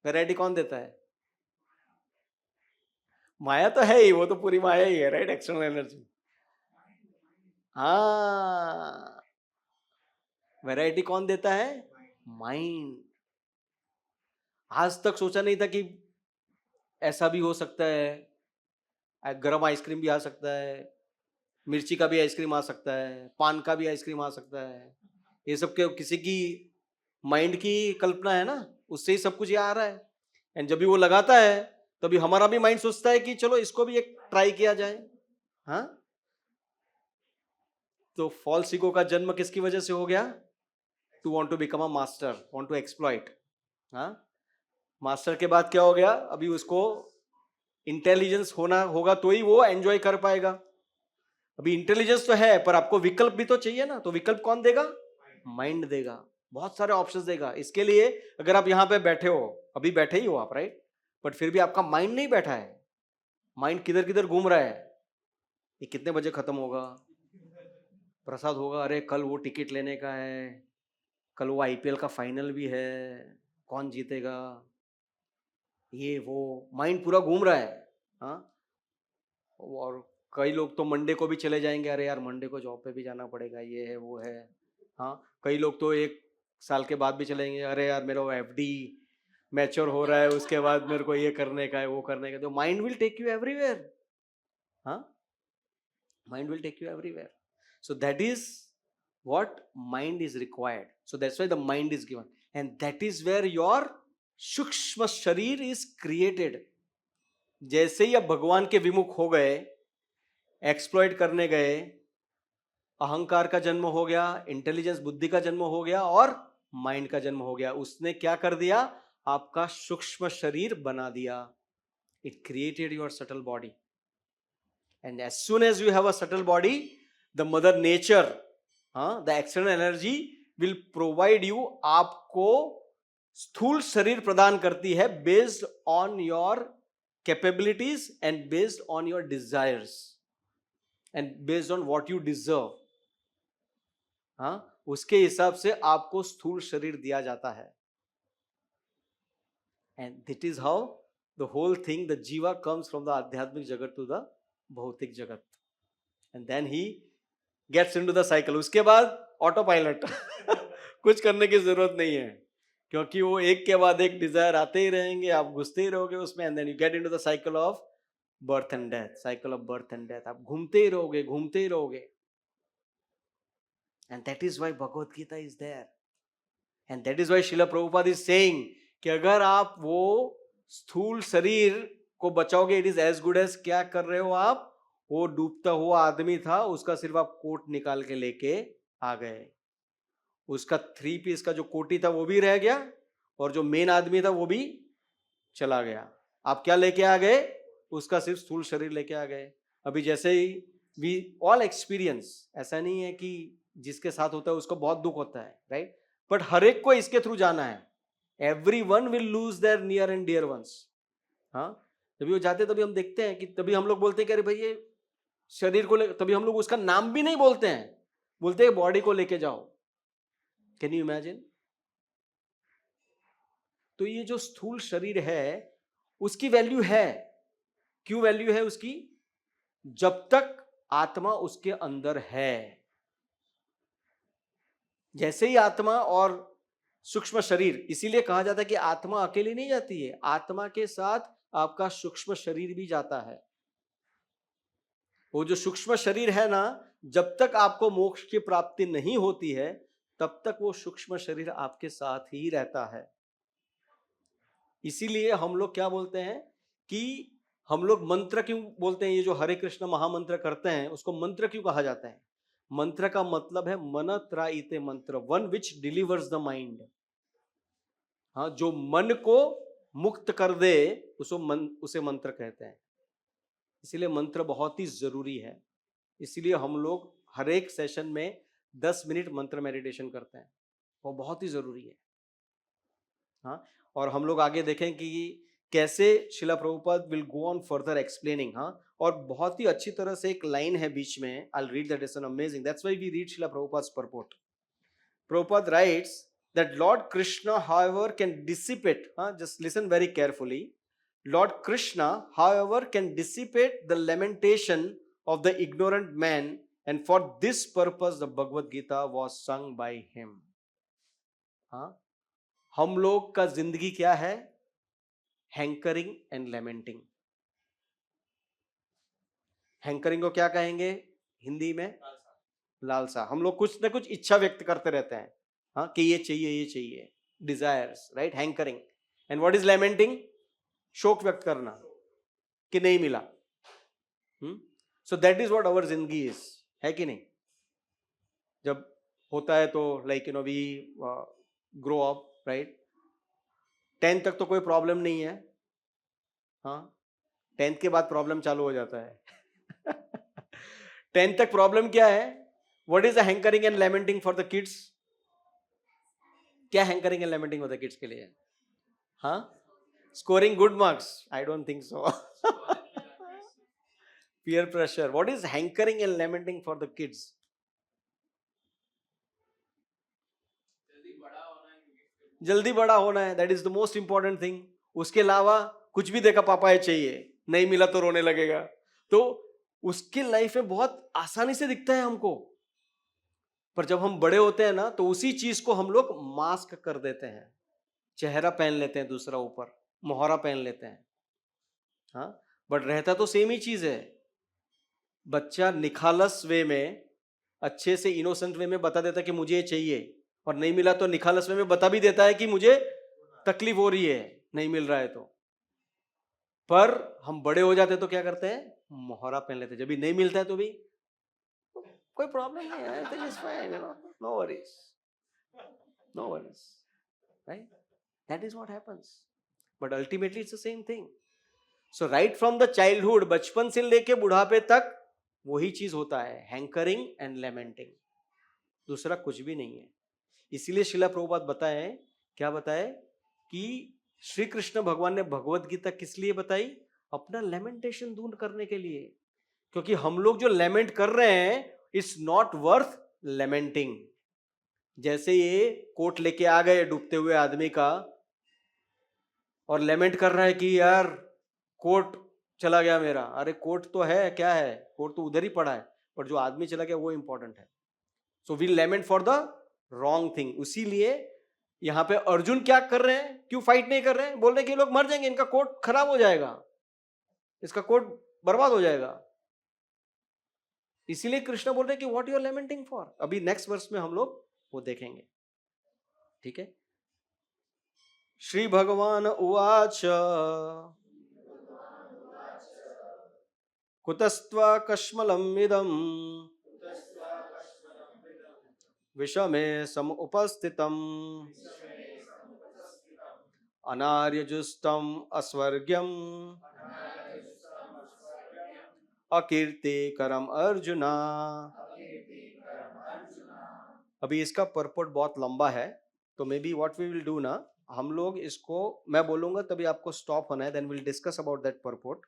वैरायटी कौन देता है? माया तो है ही, वो तो पूरी माया ही है, राइट, एक्सटर्नल एनर्जी। हाँ, वैरायटी कौन देता है? माइंड। आज तक सोचा नहीं था कि ऐसा भी हो सकता है, गरम आइसक्रीम भी आ सकता है, मिर्ची का भी आइसक्रीम आ सकता है, पान का भी आइसक्रीम आ सकता है। ये सब किसी की माइंड की कल्पना है ना, उससे ही सब कुछ ये आ रहा है। एंड जब भी वो लगाता है तभी हमारा भी माइंड सोचता है कि चलो इसको भी एक ट्राई किया जाए। हाँ, तो फॉल्स ईगो का जन्म किसकी वजह से हो गया? To want to become a master, want to exploit. हाँ, मास्टर के बाद क्या हो गया? अभी उसको इंटेलिजेंस होना होगा तो ही वो एंजॉय कर पाएगा। अभी इंटेलिजेंस तो है, पर आपको विकल्प भी तो चाहिए ना, तो विकल्प कौन देगा? माइंड देगा, बहुत सारे ऑप्शंस देगा। इसके लिए अगर आप यहां पे बैठे हो, अभी बैठे ही हो आप, राइट, बट फिर भी आपका माइंड नहीं बैठा है, माइंड किधर किधर घूम रहा है, ये कितने बजे खत्म होगा, प्रसाद होगा, अरे कल वो टिकट लेने का है, कल वो आईपीएल का फाइनल भी है, कौन जीतेगा, ये वो, माइंड पूरा घूम रहा है। हाँ, और कई लोग तो मंडे को भी चले जाएंगे, अरे यार मंडे को जॉब पे भी जाना पड़ेगा, ये है वो है। हाँ, कई लोग तो 1 साल के बाद भी चलेंगे, अरे यार मेरा एफडी मैच्योर हो रहा है, उसके बाद मेरे को ये करने का है, वो करने का। तो mind will take you everywhere. हाँ, mind will take you everywhere. So that is what mind is required, so that's why the mind is given, and that is where your सूक्ष्म शरीर is created। जैसे ही आप भगवान के विमुख हो गए, एक्सप्लॉइट करने गए, अहंकार का जन्म हो गया, इंटेलिजेंस बुद्धि का जन्म हो गया, और माइंड का जन्म हो गया। उसने क्या कर दिया? आपका सूक्ष्म शरीर बना दिया। It created your subtle body, and as soon as you have a subtle body, the mother nature, the external energy will provide you, आपको स्थूल शरीर प्रदान करती है based on your capabilities and based on your desires and based on what you deserve. हाँ, उसके हिसाब से आपको स्थूल शरीर दिया जाता है। And that is how the whole thing, the jiva comes from the आध्यात्मिक जगत टू द भौतिक जगत, and then he gets into the cycle. उसके बाद ऑटो पायलट कुछ करने की जरूरत नहीं है, क्योंकि वो एक के बाद एक डिजायर आते ही रहेंगे, आप घुसते ही रहोगे उसमें, and then you get into the cycle of birth and death, cycle of birth and death, आप घूमते ही रहोगे, घूमते ही रहोगे। And that is why Bhagavad Gita is there, and that is why Srila Prabhupada is saying कि अगर आप वो स्थूल शरीर को बचाओगे, it is as good as क्या कर रहे हो आप, वो डूबता हुआ आदमी था, उसका सिर्फ आप कोट निकाल के लेके आ गए, उसका 3 पीस का जो कोटी था वो भी रह गया, और जो मेन आदमी था वो भी चला गया। आप क्या लेके आ गए, उसका सिर्फ स्थूल शरीर लेके आ गए। अभी जैसे ही वी ऑल एक्सपीरियंस, ऐसा नहीं है कि जिसके साथ होता है उसको बहुत दुख होता है, राइट, बट हर एक को इसके थ्रू जाना है। everyone will lose their near and dear ones। हाँ, तभी वो जाते, तभी हम देखते हैं कि तभी हम लोग बोलते हैं कि अरे भाई ये शरीर को तभी हम लोग उसका नाम भी नहीं बोलते हैं, बोलते हैं बॉडी को लेके जाओ। Can you imagine? तो ये जो स्थूल शरीर है उसकी वैल्यू है, क्यों वैल्यू है उसकी? जब तक आत्मा उसके अंदर है। जैसे ही आत्मा और सूक्ष्म शरीर, इसीलिए कहा जाता है कि आत्मा अकेली नहीं जाती है, आत्मा के साथ आपका सूक्ष्म शरीर भी जाता है। वो जो सूक्ष्म शरीर है ना, जब तक आपको मोक्ष की प्राप्ति नहीं होती है तब तक वो सूक्ष्म शरीर आपके साथ ही रहता है। इसीलिए हम लोग क्या बोलते हैं कि हम लोग मंत्र क्यों बोलते हैं, ये जो हरे कृष्ण महामंत्र करते हैं उसको मंत्र क्यों कहा जाता है? मंत्र का मतलब है मन त्राइते मंत्र, one which delivers the mind. हाँ, जो मन को मुक्त कर दे उसे मंत्र कहते हैं। इसीलिए मंत्र बहुत ही जरूरी है। इसीलिए हम लोग हर एक सेशन में 10 मिनट मंत्र मेडिटेशन करते हैं, वो बहुत ही जरूरी है। हाँ, और हम लोग आगे देखें कि कैसे शिला Prabhupada will go on further explaining. हाँ, और बहुत ही अच्छी तरह से एक लाइन है बीच में, I will read that, is an amazing, that's why we read Srila Prabhupada's purport। Prabhupada writes that Lord Krishna, however, can dissipate, just listen very carefully. Lord Krishna, however, can dissipate the lamentation of the ignorant man, and for this purpose the Bhagavad Gita was sung by him. हाँ, हम लोग का जिंदगी क्या है? Hankering and lamenting. हैंकरिंग को क्या कहेंगे हिंदी में? लालसा। हम लोग कुछ ना कुछ इच्छा व्यक्त करते रहते हैं, हाँ, कि ये चाहिए, ये चाहिए, desires, right, hankering. And what is lamenting? शोक व्यक्त करना कि नहीं मिला। So that is what our जिंदगी इज, है कि नहीं? जब होता है तो like we grow up, right, 10th तक तो कोई प्रॉब्लम नहीं है, हाँ, 10th के बाद प्रॉब्लम चालू हो जाता है। 10th तक प्रॉब्लम क्या है? What is the hankering and lamenting for the kids? क्या हैंकरिंग एंड लेमेंटिंग होता है किड्स के लिए? हाँ, scoring good marks? I don't think so. Peer pressure. What is hankering and lamenting for the kids? जल्दी बड़ा होना है, that is the most important thing. उसके अलावा कुछ भी देखा पापा ये चाहिए, नहीं मिला तो रोने लगेगा। तो उसके लाइफ में बहुत आसानी से दिखता है हमको, पर जब हम बड़े होते हैं ना तो उसी चीज को हम लोग मास्क कर देते हैं, चेहरा पहन लेते हैं दूसरा ऊपर, मोहरा पहन लेते हैं। हाँ, बट रहता तो सेम ही चीज है। बच्चा निखालस वे में, अच्छे से इनोसेंट वे में बता देता है कि मुझे ये चाहिए, और नहीं मिला तो निखालस वे में बता भी देता है कि मुझे तकलीफ हो रही है, नहीं मिल रहा है तो। पर हम बड़े हो जाते तो क्या करते हैं? मोहरा पहन लेते हैं। जब भी नहीं मिलता है तो भी कोई प्रॉब्लम नहीं है, everything is fine, no worries, no worries, right? That is what happens, but ultimately it's the same thing. So right from the childhood, बचपन से लेके बुढ़ापे तक वही चीज होता है, हैंकरिंग एंड लेमेंटिंग, दूसरा कुछ भी नहीं है। इसीलिए श्रीला प्रभुपाद बताए, क्या बताए कि श्री कृष्ण भगवान ने भगवत गीता किस लिए बताई? अपना लेमेंटेशन दूर करने के लिए, क्योंकि हम लोग जो लेमेंट कर रहे हैं इट्स नॉट वर्थ लेमेंटिंग। जैसे ये कोट लेके आ गए डूबते हुए आदमी का, और लेमेंट कर रहा है कि यार कोट चला गया मेरा। अरे कोट तो है, क्या है, कोट तो उधर ही पड़ा है, पर जो आदमी चला गया वो इंपॉर्टेंट है। So we lament for the wrong thing. उसीलिए यहां पे अर्जुन क्या कर रहे हैं, क्यों फाइट नहीं कर रहे हैं? बोल रहे हैं कि ये लोग मर जाएंगे, इनका कोट खराब हो जाएगा, इसका कोट बर्बाद हो जाएगा। इसीलिए कृष्ण बोल रहे हैं कि what you are lamenting for. अभी नेक्स्ट वर्स में हम लोग वो देखेंगे, ठीक है। श्री भगवान उवाच कुतस्त्वा कश्मलम् इदम् विषमे सम उपस्थितम् अनार्यजुष्टम् अस्वर्ग्यम् अकीर्तिकरम अर्जुना। अभी इसका परपोर्ट बहुत लंबा है, तो maybe what we will do ना, हम लोग इसको, मैं बोलूंगा तभी आपको स्टॉप होना है, then will discuss about that purport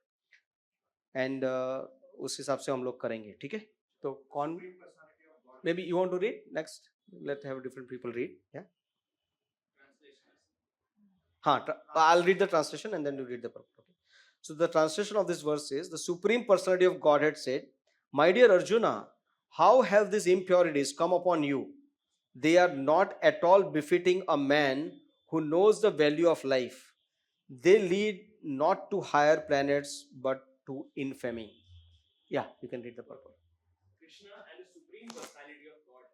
and उस हिसाब से हम लोग करेंगे, ठीक है। तो कौन, maybe you want to read next, let have different people read, या हाँ, I'll read the translation and then you read the purport. Okay. So the translation of this verse is, the Supreme Personality of Godhead said, my dear Arjuna, how have these impurities come upon you? They are not at all befitting a man who knows the value of life. They lead not to higher planets but to infamy. Yeah, you can read the purport. Krishna and the Supreme Personality of God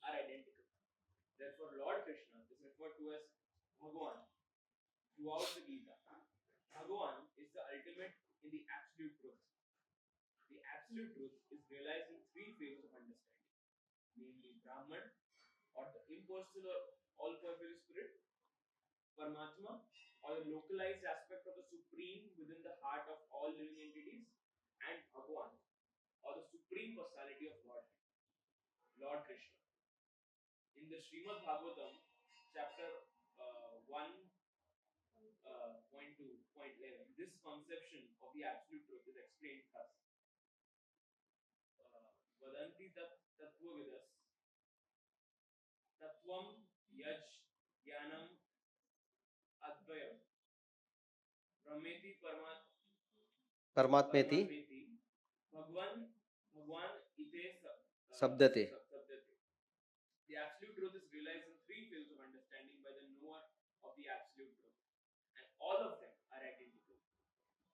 are identical. Therefore, Lord Krishna is referred to as Bhagavan throughout the Gita. Bhagavan is the ultimate in the absolute truth. The absolute truth is realized in three phases of understanding, namely Brahman, or the impersonal all-pervasive spirit, Paramatma, or the localized aspect of the Supreme within the heart of all living entities, and Bhagavan, or the Supreme Personality of God, Lord Krishna. In the Srimad Bhagavatam, chapter 1.2.11, this conception of the absolute truth is explained thus. Vadanti tattvavidas tattvam yaj jnanam advayam brahmeti Paramatmeti Bhagwan ite Sabdate. The absolute truth is realized in three fields of understanding by the knower of the absolute truth, and all of them are identical.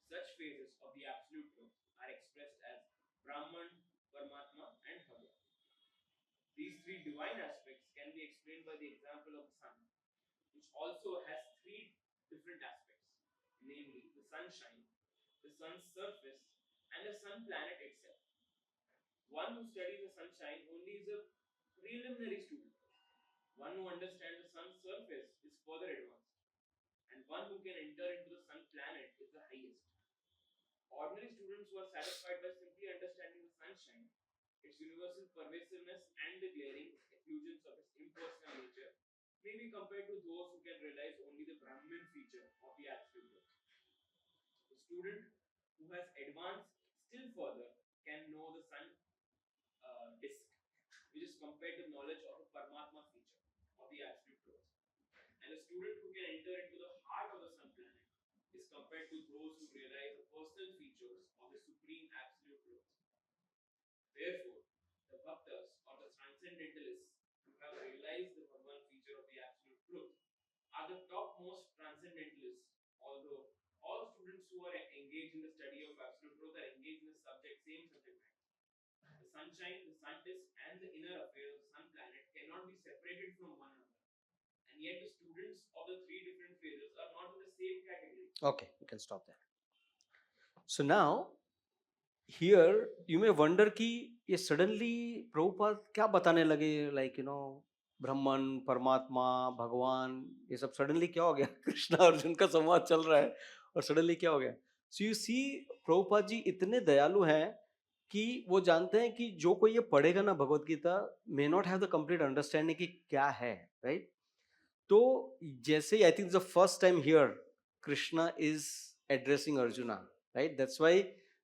Such phases of the absolute truth are expressed as Brahman, Paramatma, and Bhagavan. These three divine aspects can be explained by the example of the sun, which also has three different aspects, namely the sunshine, the sun's surface, and the sun planet itself. One who studies the sunshine only is a preliminary student. One who understands the sun's surface is further advanced, and one who can enter into the sun planet is the highest. Ordinary students who are satisfied by simply understanding the sunshine, its universal pervasiveness, and the glaring effulgence of its impersonal nature, may be compared to those who can realize only the Brahman feature of the absolute truth. The student who has advanced still further can know the sun disk, which is compared to knowledge of the Paramatma feature of the absolute truth. And a student who can enter into the heart of the sun planet is compared to those who realize the personal features of the supreme absolute truth. Therefore, the bhaktas or the transcendentalists who have realized the Bhagavan feature of the absolute truth are the topmost transcendentalists, although all students who are engaged in the study of absolute truth are engaged in the same subject matter. The sunshine, the sun disk, and the inner affairs of the sun planet cannot be separated from one another. And yet the students of the three different phases are not in the same category. Okay, you can stop there. So now, here you may wonder कि ये suddenly प्रभुपाद क्या बताने लगे, like you know, ब्रह्मन, परमात्मा, भगवान, ये सब सडनली क्या हो गया? कृष्ण अर्जुन का संवाद चल रहा है और सडनली क्या हो गया? So you see, Prabhupada ji इतने दयालु हैं कि वो जानते हैं कि जो कोई ये पढ़ेगा ना Bhagavad Gita, may not have the complete understanding कि क्या है, राइट? तो जैसे I think the first time here Krishna is addressing Arjuna, right? That's why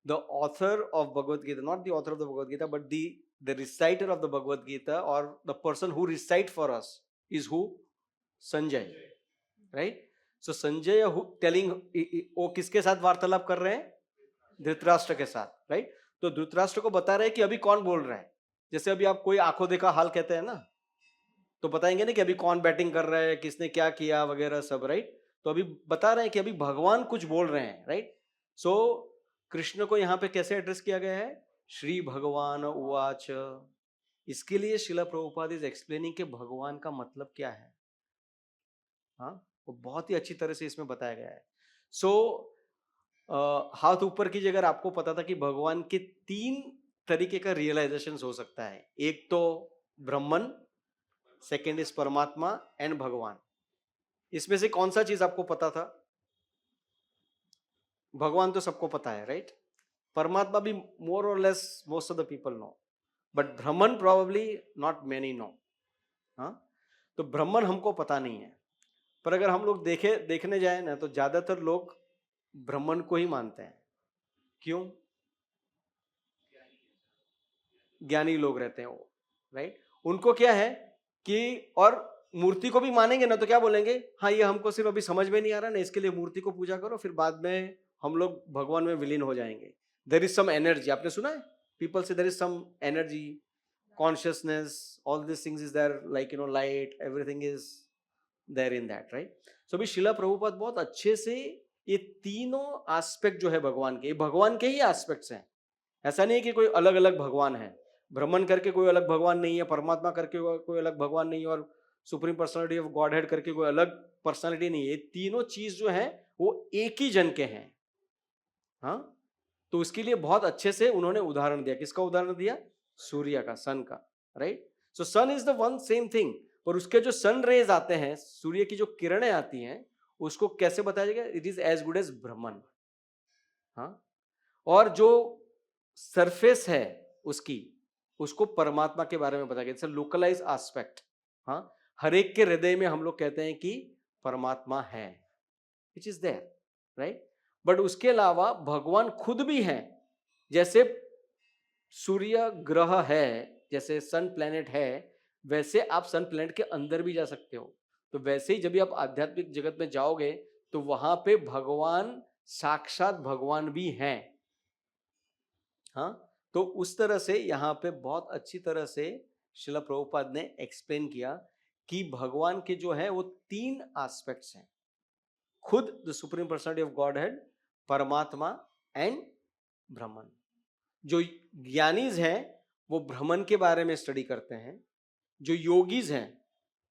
the author of Bhagavad Gita, not the author of the Bhagavad Gita, but the reciter of the Bhagavad Gita, or the person who recite for us is who? Sanjay, right? So Sanjay who telling, वो किसके साथ वार्तालाप कर रहे हैं? धृतराष्ट्र के साथ, राइट? तो धृतराष्ट्र को बता रहे हैं कि अभी कौन बोल रहा है। जैसे अभी आप कोई आंखों देखा हाल कहते हैं ना, तो बताएंगे ना कि अभी कौन बैटिंग कर रहा है, किसने क्या किया वगैरह सब, राइट? तो अभी बता रहे हैं कि अभी भगवान कुछ बोल रहे हैं, राइट? सो कृष्ण को यहाँ पे कैसे एड्रेस किया गया है? श्री भगवान उवाच। इसके लिए शिला प्रभुपाद इज एक्सप्लेनिंग कि भगवान का मतलब क्या है। हाँ, वो बहुत ही अच्छी तरह से इसमें बताया गया है। सो हाथ ऊपर कीजिए अगर आपको पता था कि भगवान के 3 तरीके का रियलाइजेशन हो सकता है। एक तो ब्रह्मन, सेकेंड इज परमात्मा एंड भगवान। इसमें से कौन सा चीज आपको पता था? भगवान तो सबको पता है, राइट? परमात्मा भी मोर और less most of the people know, but Brahman probably not many know. हाँ, तो ब्रह्मन हमको पता नहीं है, पर अगर हम लोग देखने जाए ना तो ज्यादातर लोग ब्रह्मन को ही मानते हैं। क्यों? ज्ञानी लोग रहते हैं वो, राइट? उनको क्या है कि, और मूर्ति को भी मानेंगे ना तो क्या बोलेंगे, हाँ ये हमको सिर्फ अभी समझ में नहीं आ रहा ना, इसके लिए मूर्ति को पूजा करो, फिर बाद में हम लोग भगवान में विलीन हो जाएंगे। देयर इज सम एनर्जी, आपने सुना है पीपल से, there is some energy, consciousness, all these things is there, like light, everything is there in that, right? So अभी शिला प्रभुपाद बहुत अच्छे से ये तीनों एस्पेक्ट जो है भगवान के, ये भगवान के ही एस्पेक्ट्स हैं। ऐसा नहीं है कि कोई अलग अलग भगवान है, ब्रह्मन करके कोई अलग भगवान नहीं है, परमात्मा करके कोई अलग भगवान नहीं है, और supreme personality of God head करके कोई अलग पर्सनालिटी नहीं है। ये तीनों चीज जो है वो एक ही जन के हैं। हाँ, तो उसके लिए बहुत अच्छे से उन्होंने उदाहरण दिया। किसका उदाहरण दिया? सूर्य का, सन का, right? So sun is the one same thing, पर उसके जो सन रेज आते हैं, सूर्य की जो किरणें आती हैं, उसको कैसे बताया जाएगा? It is as good as Brahman. हाँ, और जो सरफेस है उसकी, उसको परमात्मा के बारे में बताया गया। It's a localise aspect. हाँ, हर एक के हृदय में हम लोग कहते हैं कि परमात्मा है, which is there, right? But उसके अलावा भगवान खुद भी है। जैसे सूर्य ग्रह है, जैसे सन प्लेनेट है, वैसे आप सन प्लेनेट के अंदर भी जा सकते हो। तो वैसे ही जब भी आप आध्यात्मिक जगत में जाओगे तो वहां पे भगवान, साक्षात भगवान भी हैं। हाँ, तो उस तरह से यहाँ पे बहुत अच्छी तरह से श्रील प्रभुपाद ने एक्सप्लेन किया कि भगवान के जो है वो 3 एस्पेक्ट्स हैं। खुद the supreme personality of God head, परमात्मा एंड ब्रह्मन। जो ज्ञानीज हैं वो ब्रह्मन के बारे में स्टडी करते हैं। जो योगीज हैं,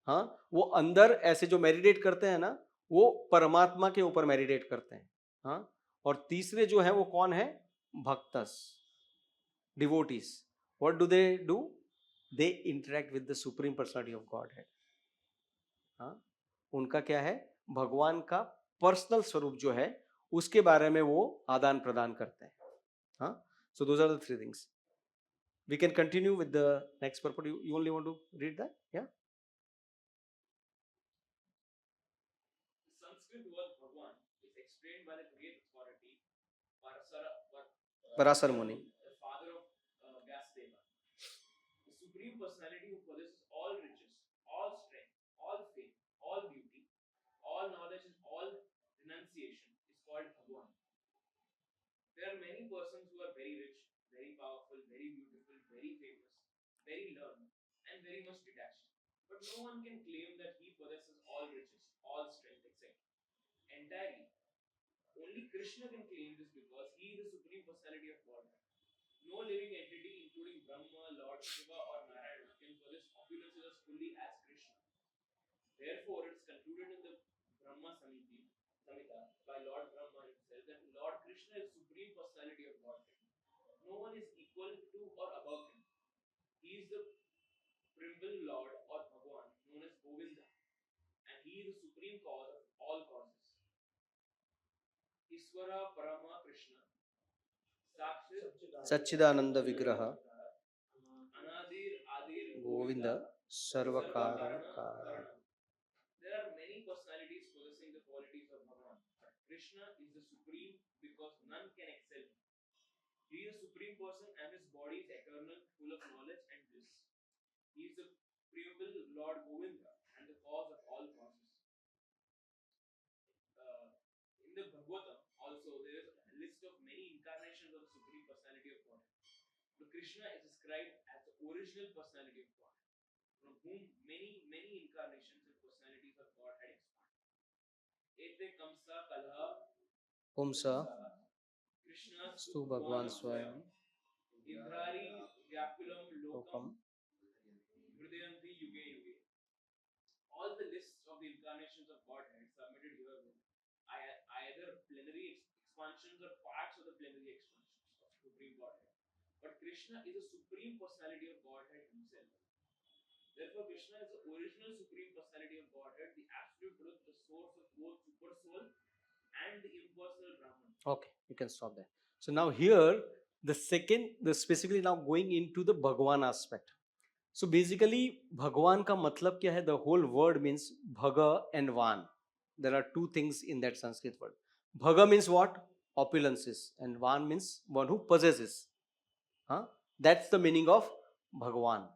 हाँ, वो अंदर ऐसे जो मेडिटेट करते हैं ना, वो परमात्मा के ऊपर मेडिटेट करते हैं। हाँ, और तीसरे जो है वो कौन है? भक्तस, devotees. What do they do? They interact with the supreme personality of godhead. हाँ, उनका क्या है? भगवान का पर्सनल स्वरूप जो है उसके बारे में वो आदान प्रदान करते हैं। हाँ, so those are the 3 things. We can continue with the next purport. You only want to read that? Yeah. The Sanskrit word Bhagwan is explained by the great authority Parasar Muni. the father of Vyasdeva. The supreme personality who possesses all riches, all strength, all fame, all beauty, all knowledge, and all renunciation is called Bhagwan. There are many persons who are very rich, very powerful, very beautiful, very famous, very learned, and very much detached. But no one can claim that he possesses all riches, all strength, etc. Entirely. Only Krishna can claim this because he is the supreme personality of Godhead. No living entity, including Brahma, Lord Shiva, or Narayana, can possess opulences as fully as Krishna. Therefore, it is concluded in the Brahma Samhita by Lord Brahma himself that Lord Krishna is supreme personality of Godhead. No one is equal to or above him. He is the primal Lord or Bhagwan known as Govinda, and he is the supreme cause of all causes. Iswara Parama Krishna Satchidananda Vigraha Anadir Adir Govinda Sarvakaran Karan. There are many personalities possessing the qualities of Bhagavan, but Krishna is the supreme because none can excel him. He is a supreme person and his body is eternal, full of knowledge and bliss. He is the primal Lord Govinda and the cause of all causes. In the Bhagavatam also there is a list of many incarnations of the supreme personality of God. But Krishna is described as the original personality of God, from whom many incarnations and personalities of God had expanded. Ete Kamsa Kalha Pumsa Krishna स्तु भगवान स्वयं Indhari Vyakulam Lokam Lokam Hridayanti Yuge Yuge. All the lists of the incarnations of Godhead submitted here were either plenary expansions or parts of the plenary expansions of Supreme Godhead. But Krishna is a supreme personality of Godhead himself. Therefore, Krishna is the original supreme personality of Godhead, the absolute truth, the source of both super soul and the impersonal Brahman. Okay, you can stop there. So now here, the specifically now going into the Bhagwan aspect. So basically, Bhagwan का मतलब क्या है? The whole word means Bhaga and Van. There are two things in that Sanskrit word. Bhaga means what? Opulences, and Van means one who possesses. हाँ, that's the meaning of भगवान.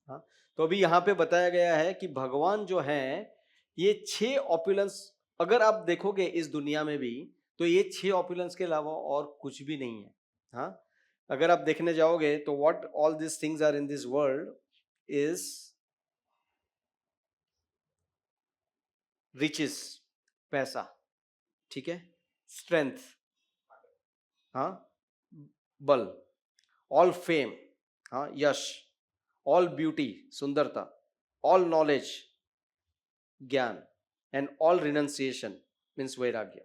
हाँ, तो अभी यहाँ पे बताया गया है कि भगवान जो हैं, ये 6 ऑपुलेंस अगर आप देखोगे इस दुनिया में भी, तो ये 6 ऑपुलेंस के अलावा और कुछ भी नहीं है. हाँ, अगर आप देखने जाओगे तो what all this things are in this world is riches, पैसा, ठीक है, स्ट्रेंथ, हाँ, बल, ऑल फेम, हाँ, यश, ऑल ब्यूटी, सुंदरता, ऑल नॉलेज, ज्ञान, एंड ऑल रिनंसिएशन मीन्स वैराग्य.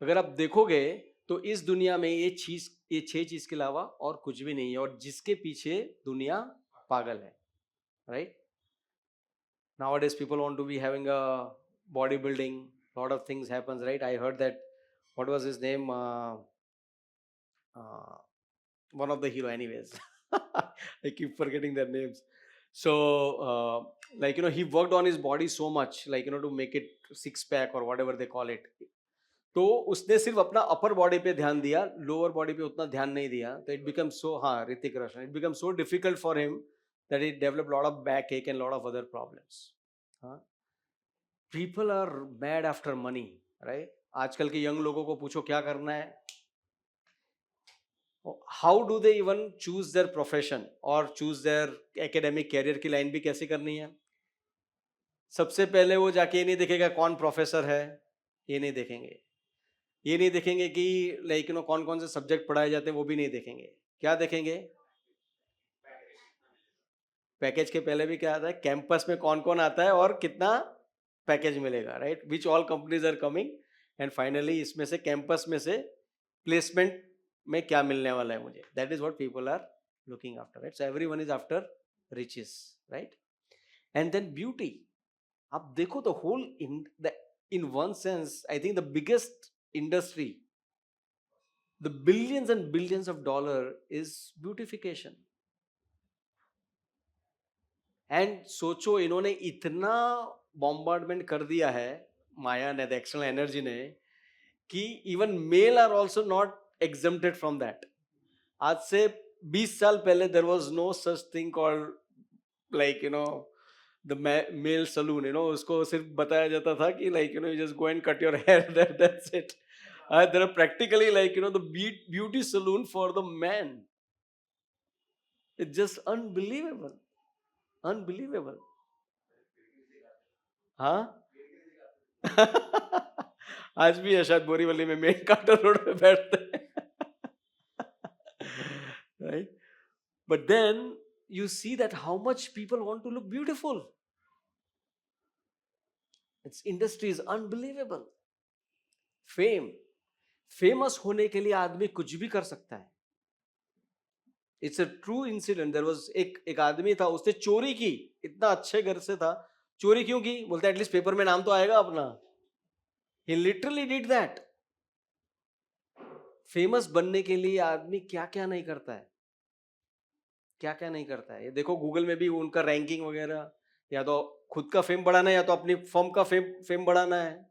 अगर आप देखोगे तो इस दुनिया में ये 6 चीज के अलावा और कुछ भी नहीं है, और जिसके पीछे दुनिया पागल है. Right? Nowadays people want to be having a bodybuilding, lot of things happens, right? I heard that, what was his name, one of the hero anyways. I keep forgetting their names. So like he worked on his body so much, like to make it 6-pack or whatever they call it. तो उसने सिर्फ अपना अपर बॉडी पे ध्यान दिया, लोअर बॉडी पे उतना ध्यान नहीं दिया, तो इट बिकम सो, हाँ, Hrithik Roshan, it become so difficult for him that he developed a lot of backache and a lot of other problems. People are mad after money, right? आजकल के यंग लोगों को पूछो क्या करना है, how do they even choose their profession or choose their academic career की लाइन भी कैसे करनी है? सबसे पहले वो जाके ये नहीं देखेगा कौन प्रोफेसर है, ये नहीं देखेंगे, ये नहीं देखेंगे कि लाइक कौन कौन से सब्जेक्ट पढ़ाए जाते हैं, वो भी नहीं देखेंगे. क्या देखेंगे? पैकेज के पहले भी क्या आता है, कैंपस में कौन कौन आता है और कितना पैकेज मिलेगा, right? Which all companies are coming, and finally इसमें से कैंपस में से प्लेसमेंट में क्या मिलने वाला है मुझे. That is what people are looking after, right? So everyone is after riches, right? And then beauty. आप देखो the whole in one sense, I think the biggest industry, the billions and billions of dollar is beautification. And सोचो, इन्होंने इतना बॉम्बार्डमेंट कर दिया है, माया ने, द एक्सटर्नल एनर्जी ने, कि even male are also not exempted from that. आज से 20 साल पहले there was no such thing called like the male saloon. उसको सिर्फ बताया जाता था कि like you just go and cut your hair, that's it. There are practically like the beauty saloon for the man. It's just unbelievable, unbelievable. हाँ. आज भी है शायद बोरीवली में, मेन काटर रोड पे बैठते हैं, right? But then you see that how much people want to look beautiful. Its industry is unbelievable. Fame, famous होने के लिए आदमी कुछ भी कर सकता है. It's a true incident. There was एक आदमी था, उसने चोरी की, इतना अच्छे घर से था, चोरी क्यों की? बोलते एटलीस्ट पेपर में नाम तो आएगा अपना. He literally did that. Famous बनने के लिए आदमी क्या क्या नहीं करता है, क्या क्या नहीं करता है. ये देखो गूगल में भी उनका रैंकिंग वगैरह, या तो खुद का फेम बढ़ाना है या तो अपनी फर्म का फेम बढ़ाना है.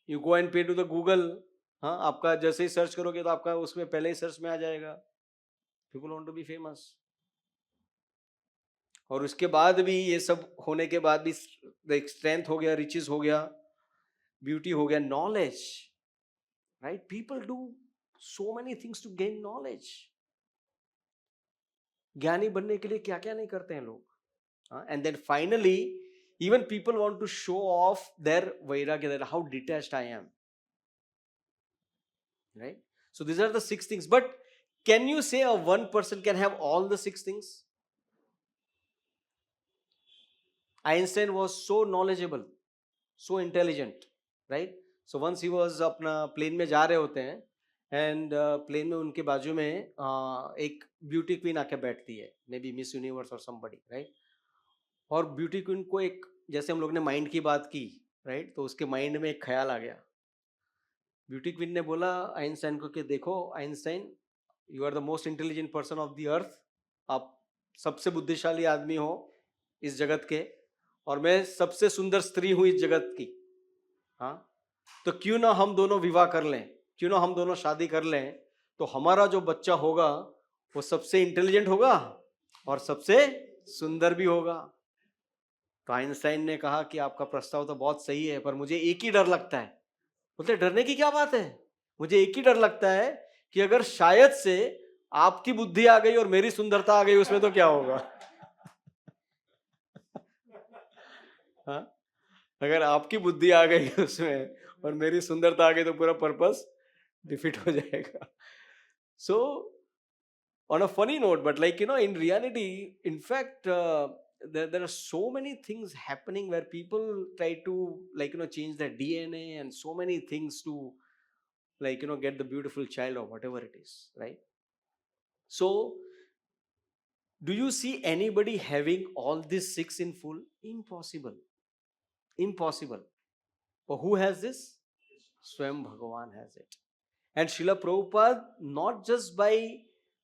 यू गो एंड पे टू द गूगल. हाँ, आपका जैसे ही सर्च करोगे तो आपका उसमें पहले ही सर्च में आ जाएगा. People want to be famous. और उसके बाद भी, ये सब होने के बाद भी, स्ट्रेंथ हो गया, रिचेस हो गया, ब्यूटी हो गया, knowledge, right? People do so many things to gain knowledge. ज्ञानी बनने के लिए क्या क्या नहीं करते हैं लोग. And then finally even people want to show off their वैराग्य, that how detached I am, right? So this are the 6 things. But Can you say a one person can have all the 6 things? Einstein was so knowledgeable, so intelligent, right? So once he was अपना प्लेन में जा रहे होते हैं एंड प्लेन में उनके बाजू में एक ब्यूटी क्वीन आके बैठती है, मे बी मिस यूनिवर्स और समबडी, राइट? और ब्यूटी क्वीन को एक, जैसे हम लोग ने माइंड की बात की, राइट, तो उसके माइंड में एक ख्याल आ गया। ब्यूटी क्वीन ने बोला आइंस्टाइन को कि देखो Einstein, you are the most intelligent person of the earth, आप सबसे बुद्धिशाली आदमी हो इस जगत के, और मैं सबसे सुंदर स्त्री हूं इस जगत की, हाँ, तो क्यों ना हम दोनों विवाह कर लें, क्यों ना हम दोनों शादी कर लें, तो हमारा जो बच्चा होगा वो सबसे इंटेलिजेंट होगा और सबसे सुंदर भी होगा। तो आइंस्टाइन ने कहा कि आपका प्रस्ताव तो बहुत सही है, पर मुझे एक ही डर लगता है। बोलते डरने की क्या बात है, मुझे एक ही डर लगता है कि अगर शायद से आपकी बुद्धि आ गई और मेरी सुंदरता आ गई उसमें तो क्या होगा। हाँ, अगर आपकी बुद्धि आ गई उसमें और मेरी सुंदरता आ गई तो पूरा पर्पस डिफीट हो जाएगा। सो on a funny note, but like in reality, in fact, there are so many things happening where people try to change their DNA and so many things to get the beautiful child or whatever it is, right? So do you see anybody having all these 6 in full? Impossible. But who has this? Swayam Bhagavan has it. And Srila Prabhupada, not just by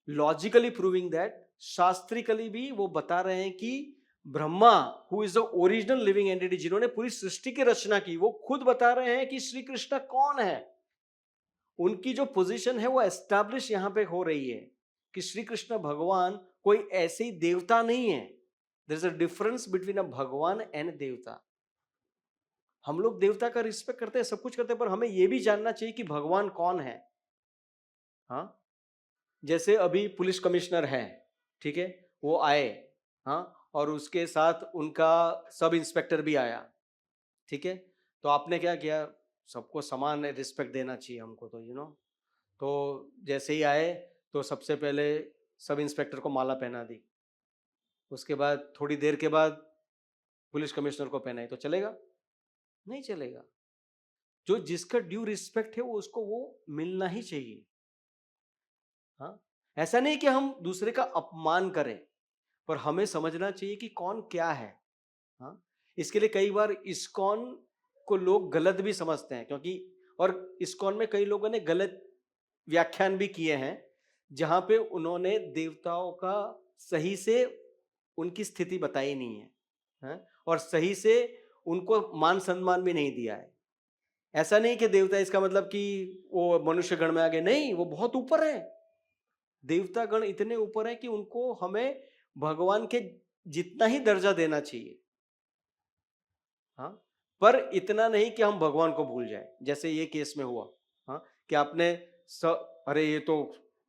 logically proving that, शास्त्रिकली भी वो बता रहे हैं कि Brahma, who is the original living entity, जिन्होंने पूरी सृष्टि की रचना की, वो खुद बता रहे हैं कि श्री कृष्ण कौन है। उनकी जो पोजीशन है वो एस्टैब्लिश यहां पे हो रही है कि श्री कृष्ण भगवान कोई ऐसे ही देवता नहीं है। There is a difference between a Bhagwan and देवता। हम लोग देवता का रिस्पेक्ट करते हैं, सब कुछ करते हैं, पर हमें यह भी जानना चाहिए कि भगवान कौन है। हाँ, जैसे अभी पुलिस कमिश्नर है, ठीक है, वो आए, हाँ, और उसके साथ उनका सब इंस्पेक्टर भी आया, ठीक है, तो आपने क्या किया, सबको समान रिस्पेक्ट देना चाहिए हमको, तो तो जैसे ही आए तो सबसे पहले सब इंस्पेक्टर को माला पहना दी, उसके बाद थोड़ी देर के बाद पुलिस कमिश्नर को पहनाई, तो चलेगा? नहीं चलेगा। जो जिसका ड्यू रिस्पेक्ट है वो उसको वो मिलना ही चाहिए। हाँ, ऐसा नहीं कि हम दूसरे का अपमान करें, पर हमें समझना चाहिए कि कौन क्या है। हाँ, इसके लिए कई बार इस्कॉन को लोग गलत भी समझते हैं, क्योंकि और इस्कॉन में कई लोगों ने गलत व्याख्यान भी किए हैं, जहां पे उन्होंने देवताओं का सही से उनकी स्थिति बताई नहीं है, हाँ? और सही से उनको मान सम्मान भी नहीं दिया है। ऐसा नहीं कि देवता इसका मतलब कि वो मनुष्य गण में आ गए, नहीं, वो बहुत ऊपर है। देवता गण इतने ऊपर है कि उनको हमें भगवान के जितना ही दर्जा देना चाहिए। हाँ, पर इतना नहीं कि हम भगवान को भूल जाए, जैसे ये केस में हुआ। हाँ, कि आपने अरे ये तो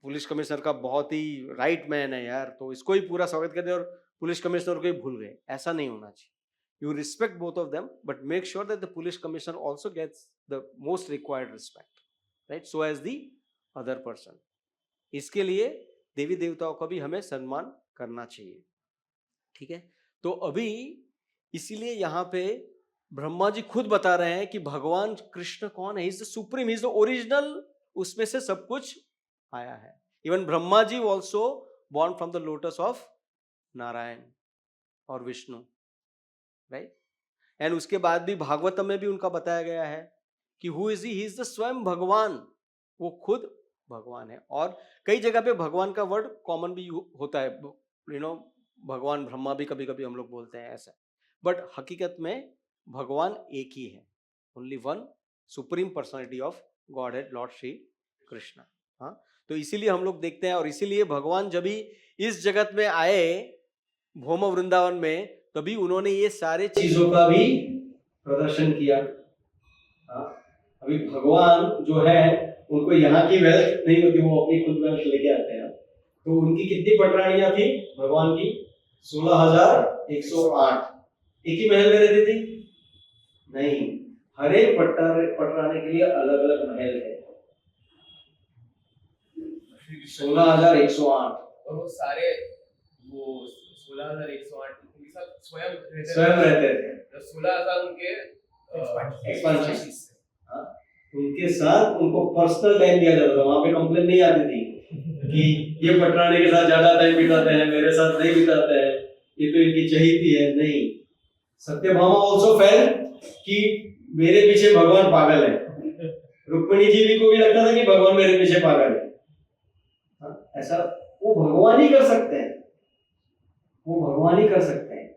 पुलिस कमिश्नर का बहुत ही राइट मैन है यार, तो इसको ही पूरा स्वागत कर दे और पुलिस कमिश्नर को ही भूल गए, ऐसा नहीं होना चाहिए। You respect both of them, but make sure that the police commissioner also gets the most required respect, right? So as the other person. इसके लिए देवी देवताओं का भी हमें सम्मान करना चाहिए, ठीक है। तो अभी इसीलिए यहाँ पे ब्रह्मा जी खुद बता रहे हैं कि भगवान कृष्ण कौन है, is the supreme, is the original, उसमें से सब कुछ आया है। Even Brahma ji also born from the lotus of Narayana और विष्णु, राइट। एंड उसके बाद भी भागवतम में भी उनका बताया गया है कि who is he is the स्वयं भगवान, वो खुद भगवान है। और कई जगह पे भगवान का वर्ड कॉमन भी होता है, भगवान ब्रह्मा भी कभी कभी हम लोग बोलते हैं ऐसा, बट हकीकत में भगवान एक ही है, only one supreme personality of God head Lord Shri Krishna. हाँ, तो इसीलिए हम लोग देखते हैं, और इसीलिए भगवान जब भी इस जगत में आए भौम वृंदावन में, तभी उन्होंने ये सारे चीजों का भी प्रदर्शन किया। हाँ, अभी भगवान जो है उनको यहाँ की वेल्थ नहीं होती, वो अपनी खुद वेल्थ लेके आते हैं। तो उनकी कितनी पटरानियां थी भगवान की? 16,108। एक ही महल में रहती थी? नहीं, हर एक पटराने के लिए अलग अलग महल है। कृष्ण 16,108 और वो सारे वो 16,108 उनके साथ स्वयं रहते थे। 16,000 उनके एक्सपेंशन हाँ, उनके साथ उनको पर्सनल टाइम दिया जाता था। वहां पे कंप्लेन नहीं आती थी कि ये पटरानी के साथ ज्यादा टाइम बिताते हैं, मेरे साथ नहीं बिताते हैं, ये तो इनकी चहीती है। नहीं, सत्यभामा ऑल्सो फेल्ट कि मेरे पीछे भगवान पागल है। रुक्मिणी जी भी को भी लगता था कि भगवान मेरे पीछे पागल है। हाँ, ऐसा वो भगवान ही कर सकते हैं, वो भगवान ही कर सकते हैं।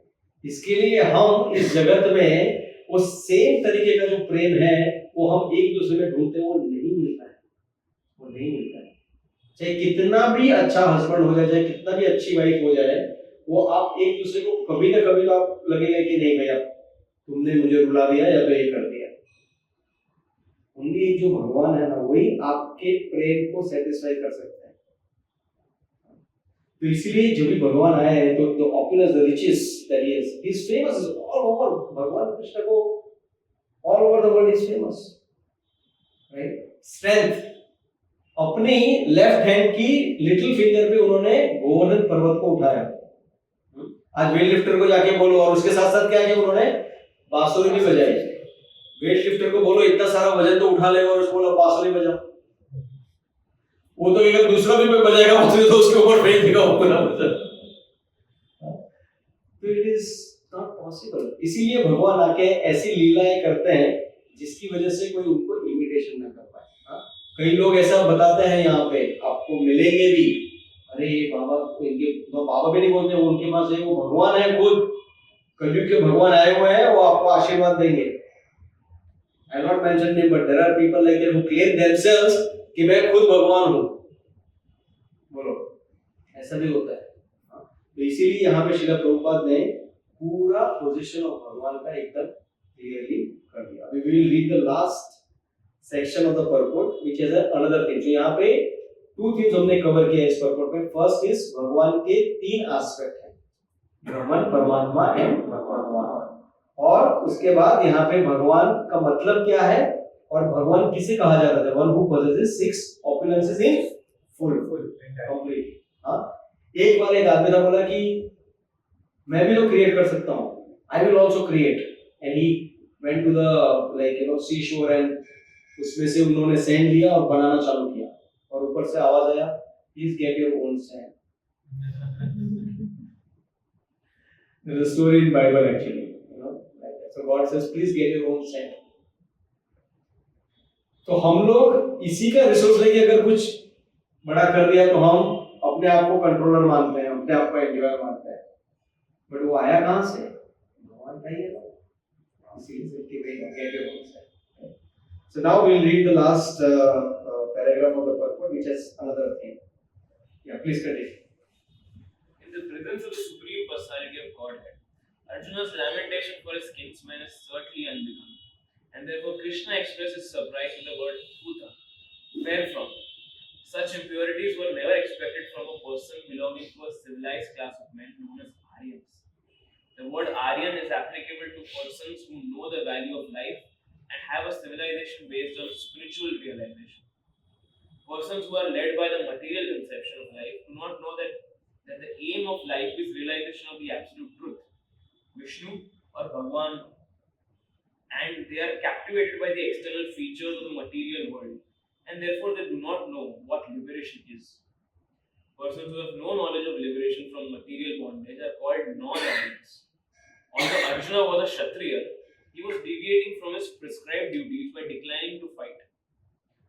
इसके लिए हम इस जगत में वो सेम तरीके का जो प्रेम है वो हम एक दूसरे में ढूंढते हैं, वो नहीं मिलता है, वो नहीं मिलता है। चाहे कितना भी अच्छा हस्बैंड हो जाए, चाहे कितना भी अच्छी वाइफ हो जाए, वो आप एक दूसरे को कभी ना कभी तो आप लगेगा कि नहीं भैया तुमने मुझे रुला दिया या तो ये कर दिया। उनकी जो भगवान है ना, वही आपके प्रेम को सेटिस्फाई कर सकते हैं। तो इसलिए जो भी भगवान आए हैं, तो the opulence, the riches that he is famous all over। भगवान कृष्ण को all over the world is famous, right? Strength, अपनी लेफ्ट हैंड की लिटिल फिंगर पे उन्होंने गोवर्धन पर्वत को उठाया। आज वेट लिफ्टर को जाके बोलो, और उसके साथ साथ क्या किया उन्होंने, बांसुरी भी बजाई। वेट लिफ्टर को बोलो इतना सारा वजन तो उठा लेगा, और उसको बोलो बांसुरी बजा, वो तो अगर दूसरा भी बजाएगा बांसुरी तो उसके ऊपर फेंक देगा वो पूरा वजन। तो इट इज नॉट पॉसिबल। इसीलिए भगवान आके ऐसी लीलाएं करते हैं जिसकी वजह से कोई उनको इमिटेशन ना कर पाए। कई लोग ऐसा बताते हैं, यहाँ पे आपको मिलेंगे भी, अरे ये बाबा, इनके बाबा भी नहीं बोलते, वो उनके पास है, वो भगवान है खुद, कलयुग के भगवान आए हुए हैं, वो आपको आशीर्वाद देंगे। I not mention name, but there are people like that who claim themselves कि मैं खुद भगवान हूँ। बोलो, ऐसा भी होता है। तो इसीलिए यहाँ पे श्रील प्रभुपाद ने पूरा पोजीशन ऑफ भगवान का एकदम क्लियरली कर दिया। अभी we will read the last section of the purport which is another thing. जो यहाँ पे टू थिंग्स हमने कवर किया इस परपोर्ट में। फर्स्ट इज भगवान के तीन एस्पेक्ट हैं, ब्रह्मन, परमात्मा एंड भगवान। और उसके बाद यहाँ पे भगवान का मतलब क्या है, और भगवान किसे कहा जाता है, one who possesses six opulences in full complete. हाँ, एक बार एक आदमी ने बोला कि मैं भी तो क्रिएट कर सकता हूँ, I will also create, and he went to the like you know sea shore, एंड उसमें से उन्होंने सैंड लिया और बनाना चालू किया, और ऊपर से आवाज आया, please get your own sand. There's a story in Bible actually, you know, like that. So God says, please get your own sand. तो हम लोग इसी का रिसोर्स लेके अगर कुछ बड़ा कर दिया तो हम अपने आप को कंट्रोलर मानते हैं, अपने आप को एंजॉयर मानते हैं, बट वो आया कहाँ से, भगवान का ही है। इसीलिए कि we get your own sand. So now we'll read the last paragraph of the purport, which is another thing. Yeah, please continue. In the presence of the Supreme Personality of Godhead, Arjuna's lamentation for his kinsman is certainly unbecoming, and therefore Krishna expresses surprise with the word Bhuta, fare from. Such impurities were never expected from a person belonging to a civilized class of men known as Aryans. The word Aryan is applicable to persons who know the value of life and have a civilization based on spiritual realization. Persons who are led by the material conception of life do not know that the aim of life is realization of the absolute truth, Vishnu or Bhagwan, and they are captivated by the external features of the material world, and therefore they do not know what liberation is. Persons who have no knowledge of liberation from material bondage are called non-Aryans. Although Arjuna was a Kshatriya, he was deviating from his prescribed duties by declining to fight.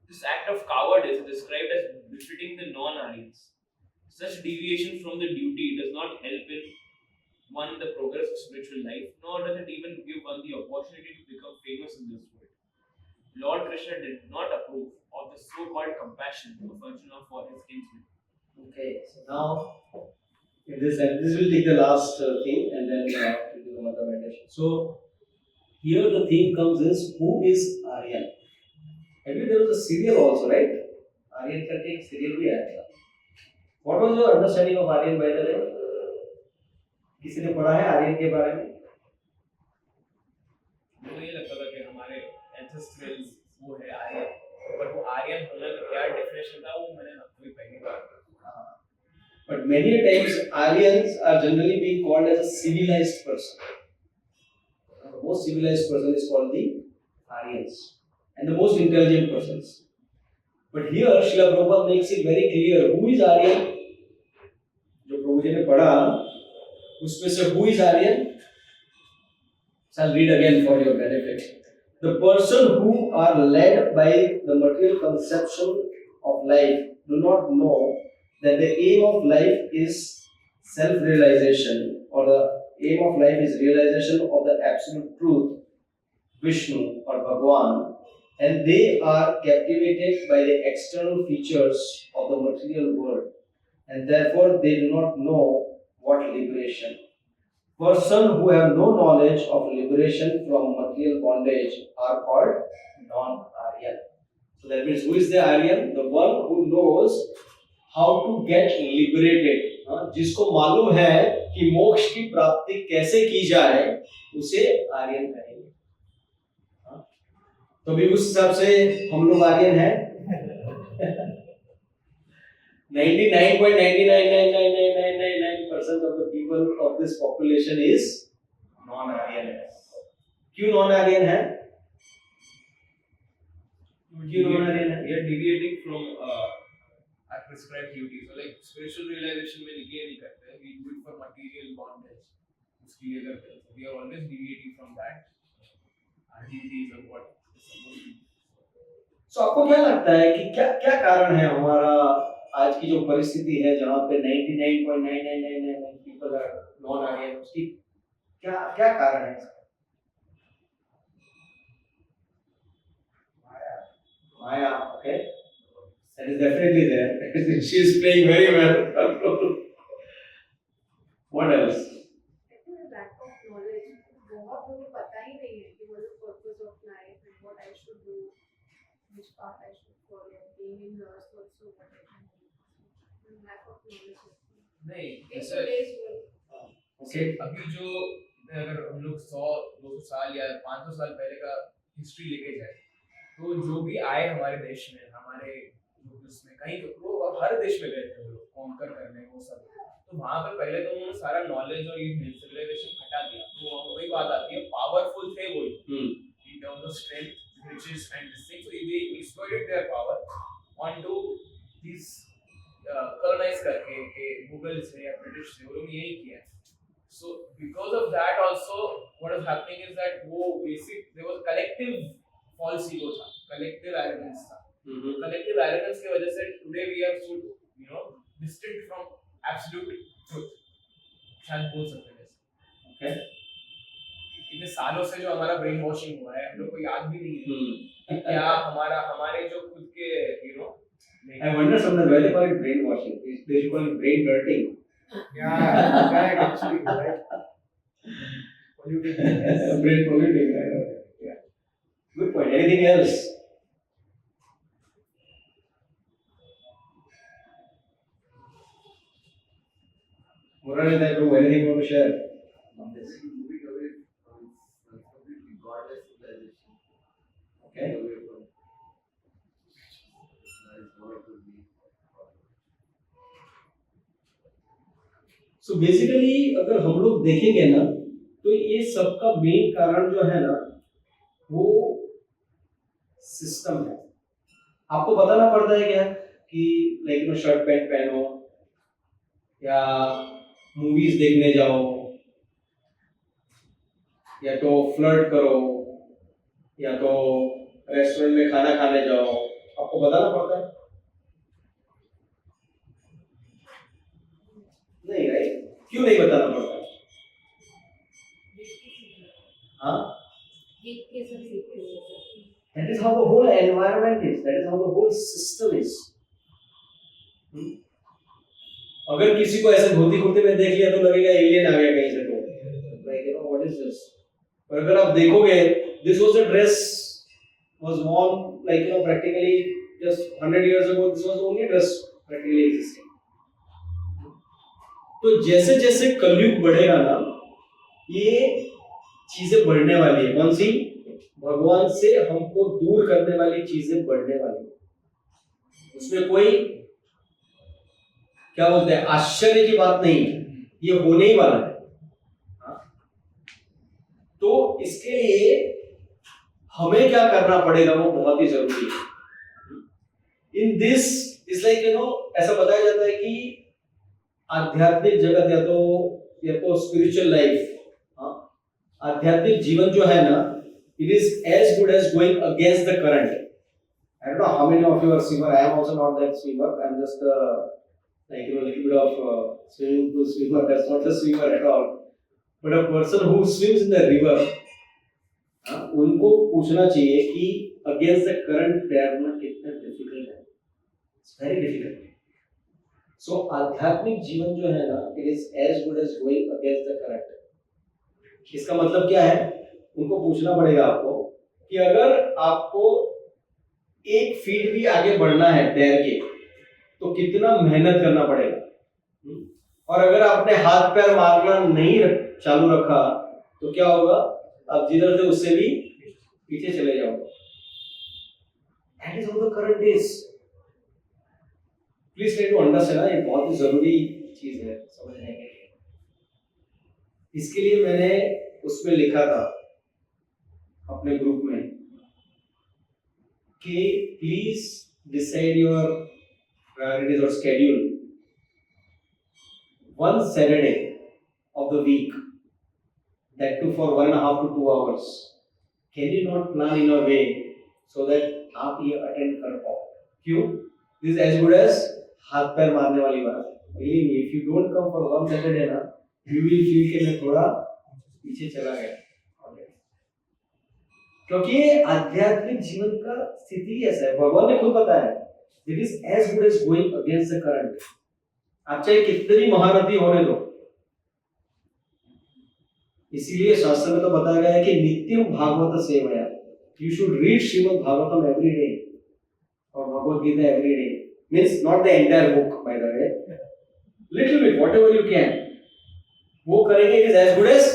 This act of cowardice is described as befitting the non-Aryans. Such deviation from the duty does not help in one the progress of spiritual life, nor does it even give one the opportunity to become famous in this world. Lord Krishna did not approve of the so-called compassion of Arjuna for his kinsman. Okay, so now in this will take the last thing, and then we'll do another meditation. So here the theme comes is, who is Aryan? Actually there was a serial also, right? Aryan करके एक serial भी आया था। What was your understanding of Aryan by the way? किसी ने पढ़ा है आर्यन के बारे में? मुझे ये लगता था कि हमारे ancestors वो है आर्यन, पर वो आर्यन होने का क्या डेफिनेशन था वो मैंने अभी पहली बार But many a times Aryans are generally being called as a civilized person. The most civilized person is called the Aryans, and the most intelligent persons. But here Srila Prabhupada makes it very clear who is Aryan. जो प्रभु जी ने पढ़ा उसमें से who is Aryan? So I'll read again for your benefit. The person who are led by the material conception of life do not know that the aim of life is self-realization, or the aim of life is realization of the absolute truth, Vishnu or Bhagwan, and they are captivated by the external features of the material world, and therefore they do not know what liberation. Person who have no knowledge of liberation from material bondage are called non-Aryan. So that means who is the Aryan? The one who knows how to get liberated. जिसको मालूम है कि मोक्ष की प्राप्ति कैसे की जाए उसे आर्यन कहेंगे. तो भी उस हिसाब से हम लोग आर्यन हैं. 99.999999% of the people of this population is non-Aryan. क्यों non-Aryan है? क्यों non-Aryan है? We are deviating from our prescribed duties. So like spiritual realization में ये नहीं करते हैं. We do it for material bondage. उसके लिए करते हैं. We are always deviating from that. Our duties of what is supposed to be. So आपको क्या लगता है कि क्या क्या कारण है हमारा आज की जो परिस्थिति है जहाँ पे 99.9999 people are non-Aryan, उसकी क्या क्या कारण है? Maya, okay, that is definitely there. She is playing very well. What else? lack of knowledge. बहुत लोगों को पता ही नहीं है कि what is the purpose of life and what I should do, which path I should follow. Being in nurse also, what I can do. Lack of knowledge. नहीं In ऐसा today's world. Okay. अभी जो अगर हम लोग 100-200 साल या 500 साल पहले का हिस्ट्री लेके जाए तो जो भी आए हमारे देश में हमारे उसमें कहीं वो हर देश में गए थे वो लोग कॉन्कर करने वो सब तो वहाँ पे पहले तो उन्होंने सारा नॉलेज और ये सिविलाइजेशन हटा दिया तो वही बात आती है पावरफुल थे वो in terms of strength riches and this thing so they exploited their power on to this colonise करके के मुगल्स है या ब्रिटिश थे उन्होंने यही किया so because of that also what is happening is that वो basic there was collective false ego था collective arrogance था collective arrogance की वजह से today we are so distant from absolute truth शायद बोल सकते हैं Okay. इतने सालों से जो हमारा ब्रेन वॉशिंग हुआ है हम लोग को याद भी नहीं है कि क्या हमारे जो खुद के I wonder sometimes why they call it brainwashing. They should call it brain dirting. Yeah, correct, actually, right? Polluting. Brain polluting, right? Yeah. Good point. Anything else? Murali, anything you want to share on this? Moving away from completely godless civilization. Okay. Away from that is one of the main problems. So basically अगर हम लोग देखेंगे ना तो ये सबका मेन कारण जो है ना वो सिस्टम है. आपको बताना पड़ता है क्या कि लाइक शर्ट पैंट पहनो या मूवीज देखने जाओ या तो फ्लर्ट करो या तो रेस्टोरेंट में खाना खाने जाओ. आपको बताना पड़ता है नहीं, राइट? क्यों नहीं बताना पड़ता? हाँ, that is how the whole environment is. That is how the whole system is. अगर किसी को ऐसे धोती कुर्ते में देख लिया तो लगेगा एलियन आ गया कहीं से. तो like what is this? और अगर आप देखोगे this was a dress was worn like practically just 100 years ago. This was the only dress practically existing. तो जैसे जैसे कलयुग बढ़ेगा ना ये चीजें बढ़ने वाली है. कौन सी भगवान से हमको दूर करने वाली चीजें बढ़ने वाली, उसमें कोई क्या बोलते हैं आश्चर्य की बात नहीं, ये होने ही वाला है। हाँ? तो इसके लिए हमें क्या करना पड़ेगा वो बहुत ही जरूरी है। इन दिस इज लाइक ऐसा बताया जाता है कि आध्यात्मिक जगत या तो स्पिरिचुअल लाइफ, आध्यात्मिक जीवन जो है ना, it is as good as going against the current. I don't know how many of you are swimmer. I am also not that swimmer. I'm just little bit of swimming pool swimmer. That's not a swimmer at all. But a person who swims in the river, उनको पूछना चाहिए कि against the current तैरना कितना difficult है. It's very difficult. So आध्यात्मिक जीवन जो है ना, it is as good as going against the current. इसका मतलब क्या है? उनको पूछना पड़ेगा आपको कि अगर आपको 1 फीट भी आगे बढ़ना है तैर के तो कितना मेहनत करना पड़ेगा, और अगर आपने हाथ पैर मारना नहीं चालू रखा तो क्या होगा, आप जिधर थे उससे भी पीछे चले जाओगे। That is how the current is. Please try to understand, ये बहुत ही जरूरी चीज है समझने के लिए। इसके लिए मैंने उसमें लिखा था अपने ग्रुप में कि प्लीज डिसाइड योर प्रायोरिटीज और schedule one Saturday of the week, that too for 1.5 to 2 hours. Can you not plan in a way so that आप ये अटेंड कर पाओ? क्यों? This is as good as हाथ पैर मारने वाली बात है। Believe me, if you don't come for one Saturday ना, you will feel कि मैं थोड़ा पीछे चला गया। क्योंकि आध्यात्मिक जीवन का स्थिति ऐसा है, भगवान ने खुद बताया है, it is as good as going against the current. आप चाहे कितनी महारथी होने दो, इसीलिए शास्त्र में तो बताया गया है कि नित्यम भागवत सेवया, you should read Shrimad Bhagavatam every day और Bhagavad Gita every day. Means not the entire book by the way, little bit whatever you can. वो करेंगे it is as good as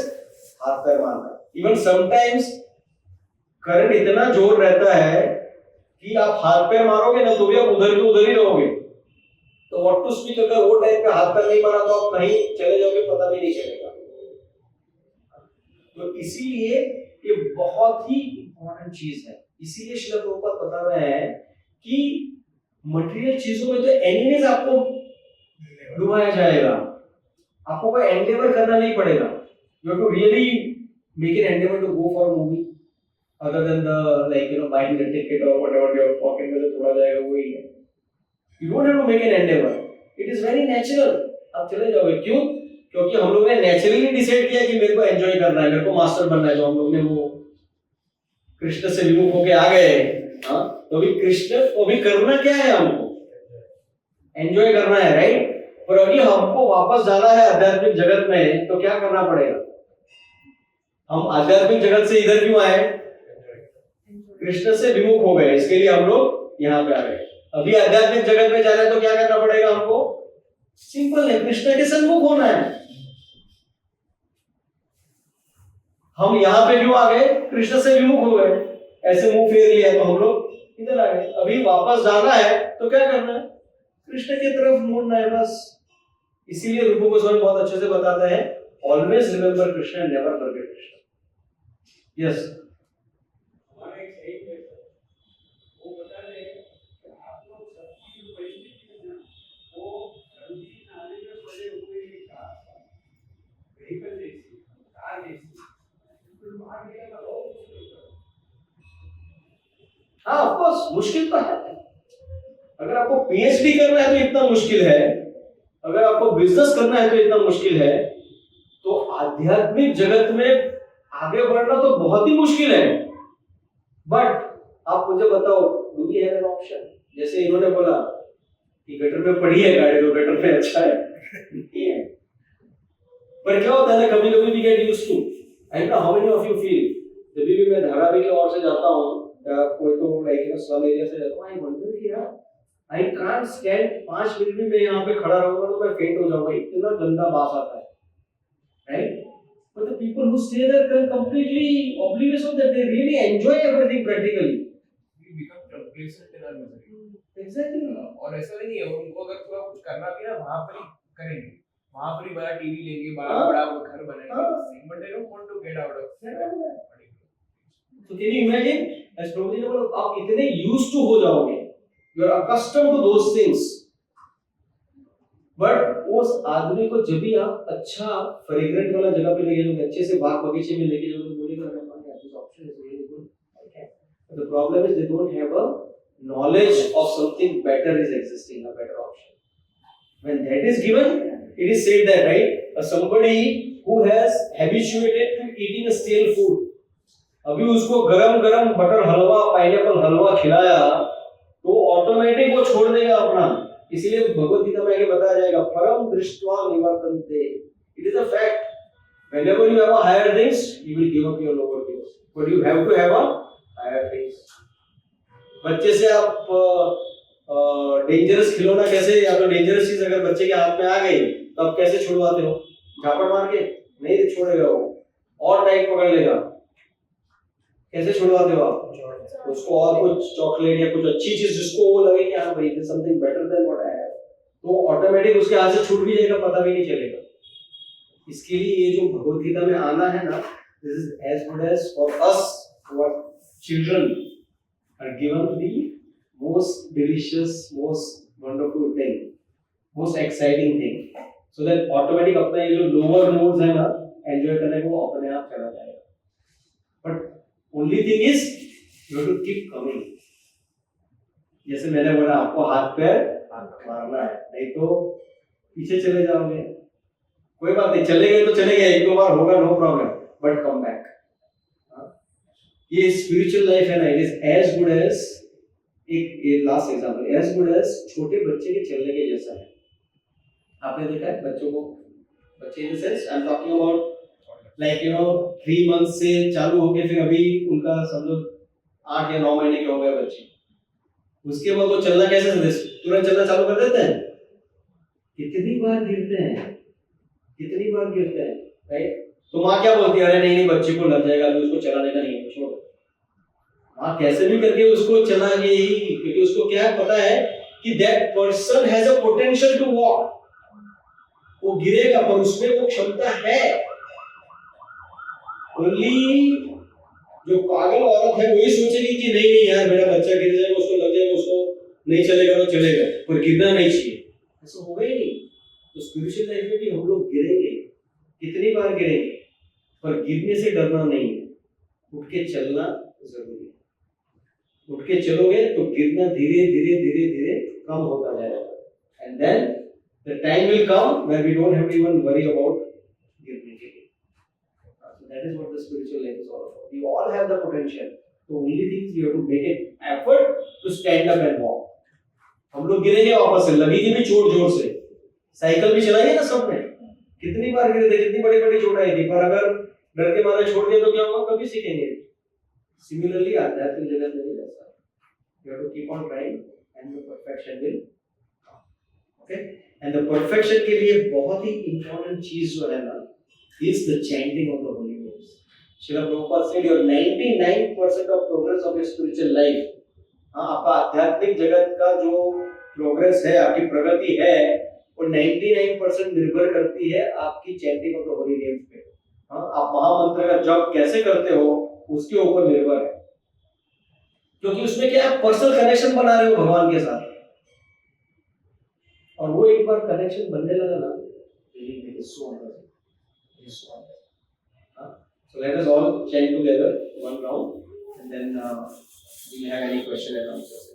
हाथ पैर मारना. Even sometimes करंट इतना जोर रहता है कि आप हाथ पैर मारोगे ना तो भी आप उधर के उधर ही रहोगे। तो व्हाट टू स्पीक, अगर वो टाइप पे हाथ पैर नहीं मारा तो आप कहीं चले जाओगे पता भी नहीं चलेगा। तो इसीलिए ये बहुत ही इंपॉर्टेंट चीज है। इसीलिए श्रील प्रभुपाद बता रहे हैं कि मटेरियल चीजों में तो एनीवेज आपको डुबाया जाएगा, आपको कोई एंडेवर करना नहीं पड़ेगा। You have to really make an endeavour to go for a movie other than the buying the ticket or whatever your pocket में जो थोड़ा जाएगा वही है। You don't have to make an endeavor. It is very natural. आप चले जाओगे। क्यों? क्योंकि हम लोग ने नेचुरली डिसाइड किया कि मेरे को एंजॉय करना है, मेरे को मास्टर बनना है। तो हम लोग ने वो कृष्ण से विमुख होके आ गए। हाँ, तो अभी कृष्ण को भी करना क्या है, हमको एंजॉय करना है, राइट। और अभी हमको वापस जाना है आध्यात्मिक जगत में, तो क्या करना पड़ेगा? हम आध्यात्मिक जगत से इधर क्यों आए? कृष्ण से विमुख हो गए, इसके लिए हम लोग यहाँ पे आ गए। अभी आध्यात्मिक जगत में जाना है तो क्या करना पड़ेगा हमको? सिंपल है, कृष्ण के सन्मुख होना है। हम यहाँ पे क्यों आ गए? कृष्ण से विमुख हो गए, ऐसे मुंह फेर लिया तो हम लोग इधर आ गए। अभी वापस जाना है तो क्या करना है? कृष्ण की तरफ मुड़ना है बस। इसीलिए रूप गोस्वामी बहुत अच्छे से बताते हैं, always remember Krishna and never forget Krishna. Yes, हाँ ऑफ कोर्स मुश्किल तो है। अगर आपको पीएचडी करना है तो इतना मुश्किल है, अगर आपको बिजनेस करना है तो इतना मुश्किल है, तो आध्यात्मिक जगत में आगे बढ़ना तो बहुत ही मुश्किल है। बट आप मुझे बताओ, do we have an option? जैसे इन्होंने बोला कि गटर में पड़ी है गाड़ी तो गटर में अच्छा है, पर क्या होता है ना, कभी कभी we get used to. I don't know how many of you feel, जब भी मैं धारावी की ओर से जाता हूँ या कोई तो स्लम एरिया से जाता हूँ, आई वंडर कि यार आई कांट स्टैंड 5 मिनट भी मैं यहाँ पे खड़ा रहूंगा तो मैं फेंट हो जाऊंगा, इतना गंदा बास आता है, right. But the people who stay there can completely oblivious of that. They really enjoy everything practically. We become complacent in our misery. Exactly. और ऐसा नहीं है, उनको अगर थोड़ा कुछ करना भी है ना, वहाँ पर ही करेंगे, वहाँ पर ही बड़ा टीवी लेंगे, बड़ा बड़ा घर बनाएंगे, but they don't want to get out of that. So can you imagine? As Prabhuji ने बोला, आप इतने used to हो जाओगे, you are accustomed to those things. But उस आदमी को जब भी आप अच्छा फ्रेग्रेंट वाला जगह पे लेके जाओगे, अच्छे से बाग बगीचे में लेके जाओगे, बोलेगा अरे हमारे this option is really good, okay. But the problem is they don't have a knowledge of something better is existing, a better option. When that is given, it is said that, right, somebody who has habituated to eating a stale food, अभी उसको गरम गरम बटर हलवा, पाइनएप्पल हलवा खिलाया तो ऑटोमेटिक वो छोड़ देगा अपना. इसलिए भगवद गीता में आगे बताया जाएगा, परम दृष्ट्वा निवर्तन्ते. It is a fact. Whenever you have a higher things, you will give up your lower things, but you have to have a higher things. बच्चे से आप डेंजरस खिलौना कैसे, या तो डेंजरस चीज अगर बच्चे के हाथ में आ गई तो आप कैसे छुड़वाते हो? झापड़ मार के नहीं छोड़ेगा वो, और टाइट पकड़ लेगा. कैसे छुड़वाते हो आप उसको? और कुछ चॉकलेट या कुछ अच्छी चीज जिसको वो लगे कि हाँ भाई this something better than what I have, तो ऑटोमेटिक उसके हाथ से छूट भी जाएगा, पता भी नहीं चलेगा. इसके लिए ये जो भगवद गीता में आना है ना, this is as good as for us who are children are given the most delicious, most wonderful thing, most exciting thing, so that automatic अपना ये जो लोअर मोड्स है ना एंजॉय करने को अपने आप चला जाएगा. But only thing is you have to keep coming. जैसे मैंने बोला, आपको हाथ पैर मारना है, नहीं तो पीछे चले जाओगे. कोई बात नहीं, चले गए तो चले गए, एक दो बार होगा, no problem, but come back. ये स्पिरिचुअल लाइफ है ना, it is as good as, एक last example, as good as छोटे बच्चे के चलने के जैसा है. आपने देखा है बच्चों को, बच्चे in the sense I am talking about like you no 3 month से चालू हो गए, फिर अभी उनका समझो 8 या 9 महीने के हो गए बच्चे. उसके बाद वो चलना कैसे, तुरंत चलना चालू कर देते हैं? कितनी बार गिरते हैं, कितनी बार गिरते हैं, राइट? तो माँ क्या बोलती है, अरे नहीं नहीं बच्चे को लग जाएगा, अभी उसको चलाने का नहीं है, छोड़. माँ कैसे भी करके उसको चलाएगी, क्योंकि उसको क्या है, पता है कि that person has a potential to walk. वो गिरेगा पर उसमें वो क्षमता है. ओनली जो पागल औरत है वही सोचेगी कि नहीं नहीं यार मेरा बच्चा गिर जाएगा, उसको लग जाएगा, उसको नहीं चलेगा तो चलेगा, पर गिरना नहीं चाहिए. ऐसा होगा ही नहीं. तो स्पिरिचुअल लाइफ में भी हम लोग गिरेंगे, कितनी बार गिरेंगे, पर गिरने से डरना नहीं है, उठ के चलना जरूरी है. उठ के चलोगे तो गिरना धीरे धीरे धीरे धीरे कम होता जाएगा. And then the time will come when we don't have to even worry about गिरने के लिए. That is what the spiritual life is all about. We all have the potential. The only thing is you have to make an effort to stand up and walk. हम लोग गिरेंगे वापस से, लगेगी भी चोट जोर से. साइकिल भी चलाइए ना सबने, कितनी बार गिरे थे, कितनी बड़ी बड़ी चोट आई थी, पर अगर डर के मारे छोड़ दिया तो क्या होगा, कभी सीखेंगे. Similarly, आध्यात्मिक जगत में भी ऐसा. You have to keep on trying and the perfection will come. Okay? And the perfection के लिए बहुत ही important चीज जो है ना, is the chanting of the holy names. Srila Prabhupada said your 99% of progress of your spiritual life, आपका आध्यात्मिक जगत का जो प्रोग्रेस है, आपकी प्रगति है, वो 99% निर्भर करती है आपकी chanting of the Holi names पे. आप महामंत्र का जप कैसे करते हो उसके ऊपर निर्भर है, क्योंकि उसमें क्या आप पर्सनल कनेक्शन बना रहे हो भगवान के साथ. और वो एक बार कनेक्शन बनने लगा ना, it is so amazing. So let us all chant together one round, and then we will have any question and answers.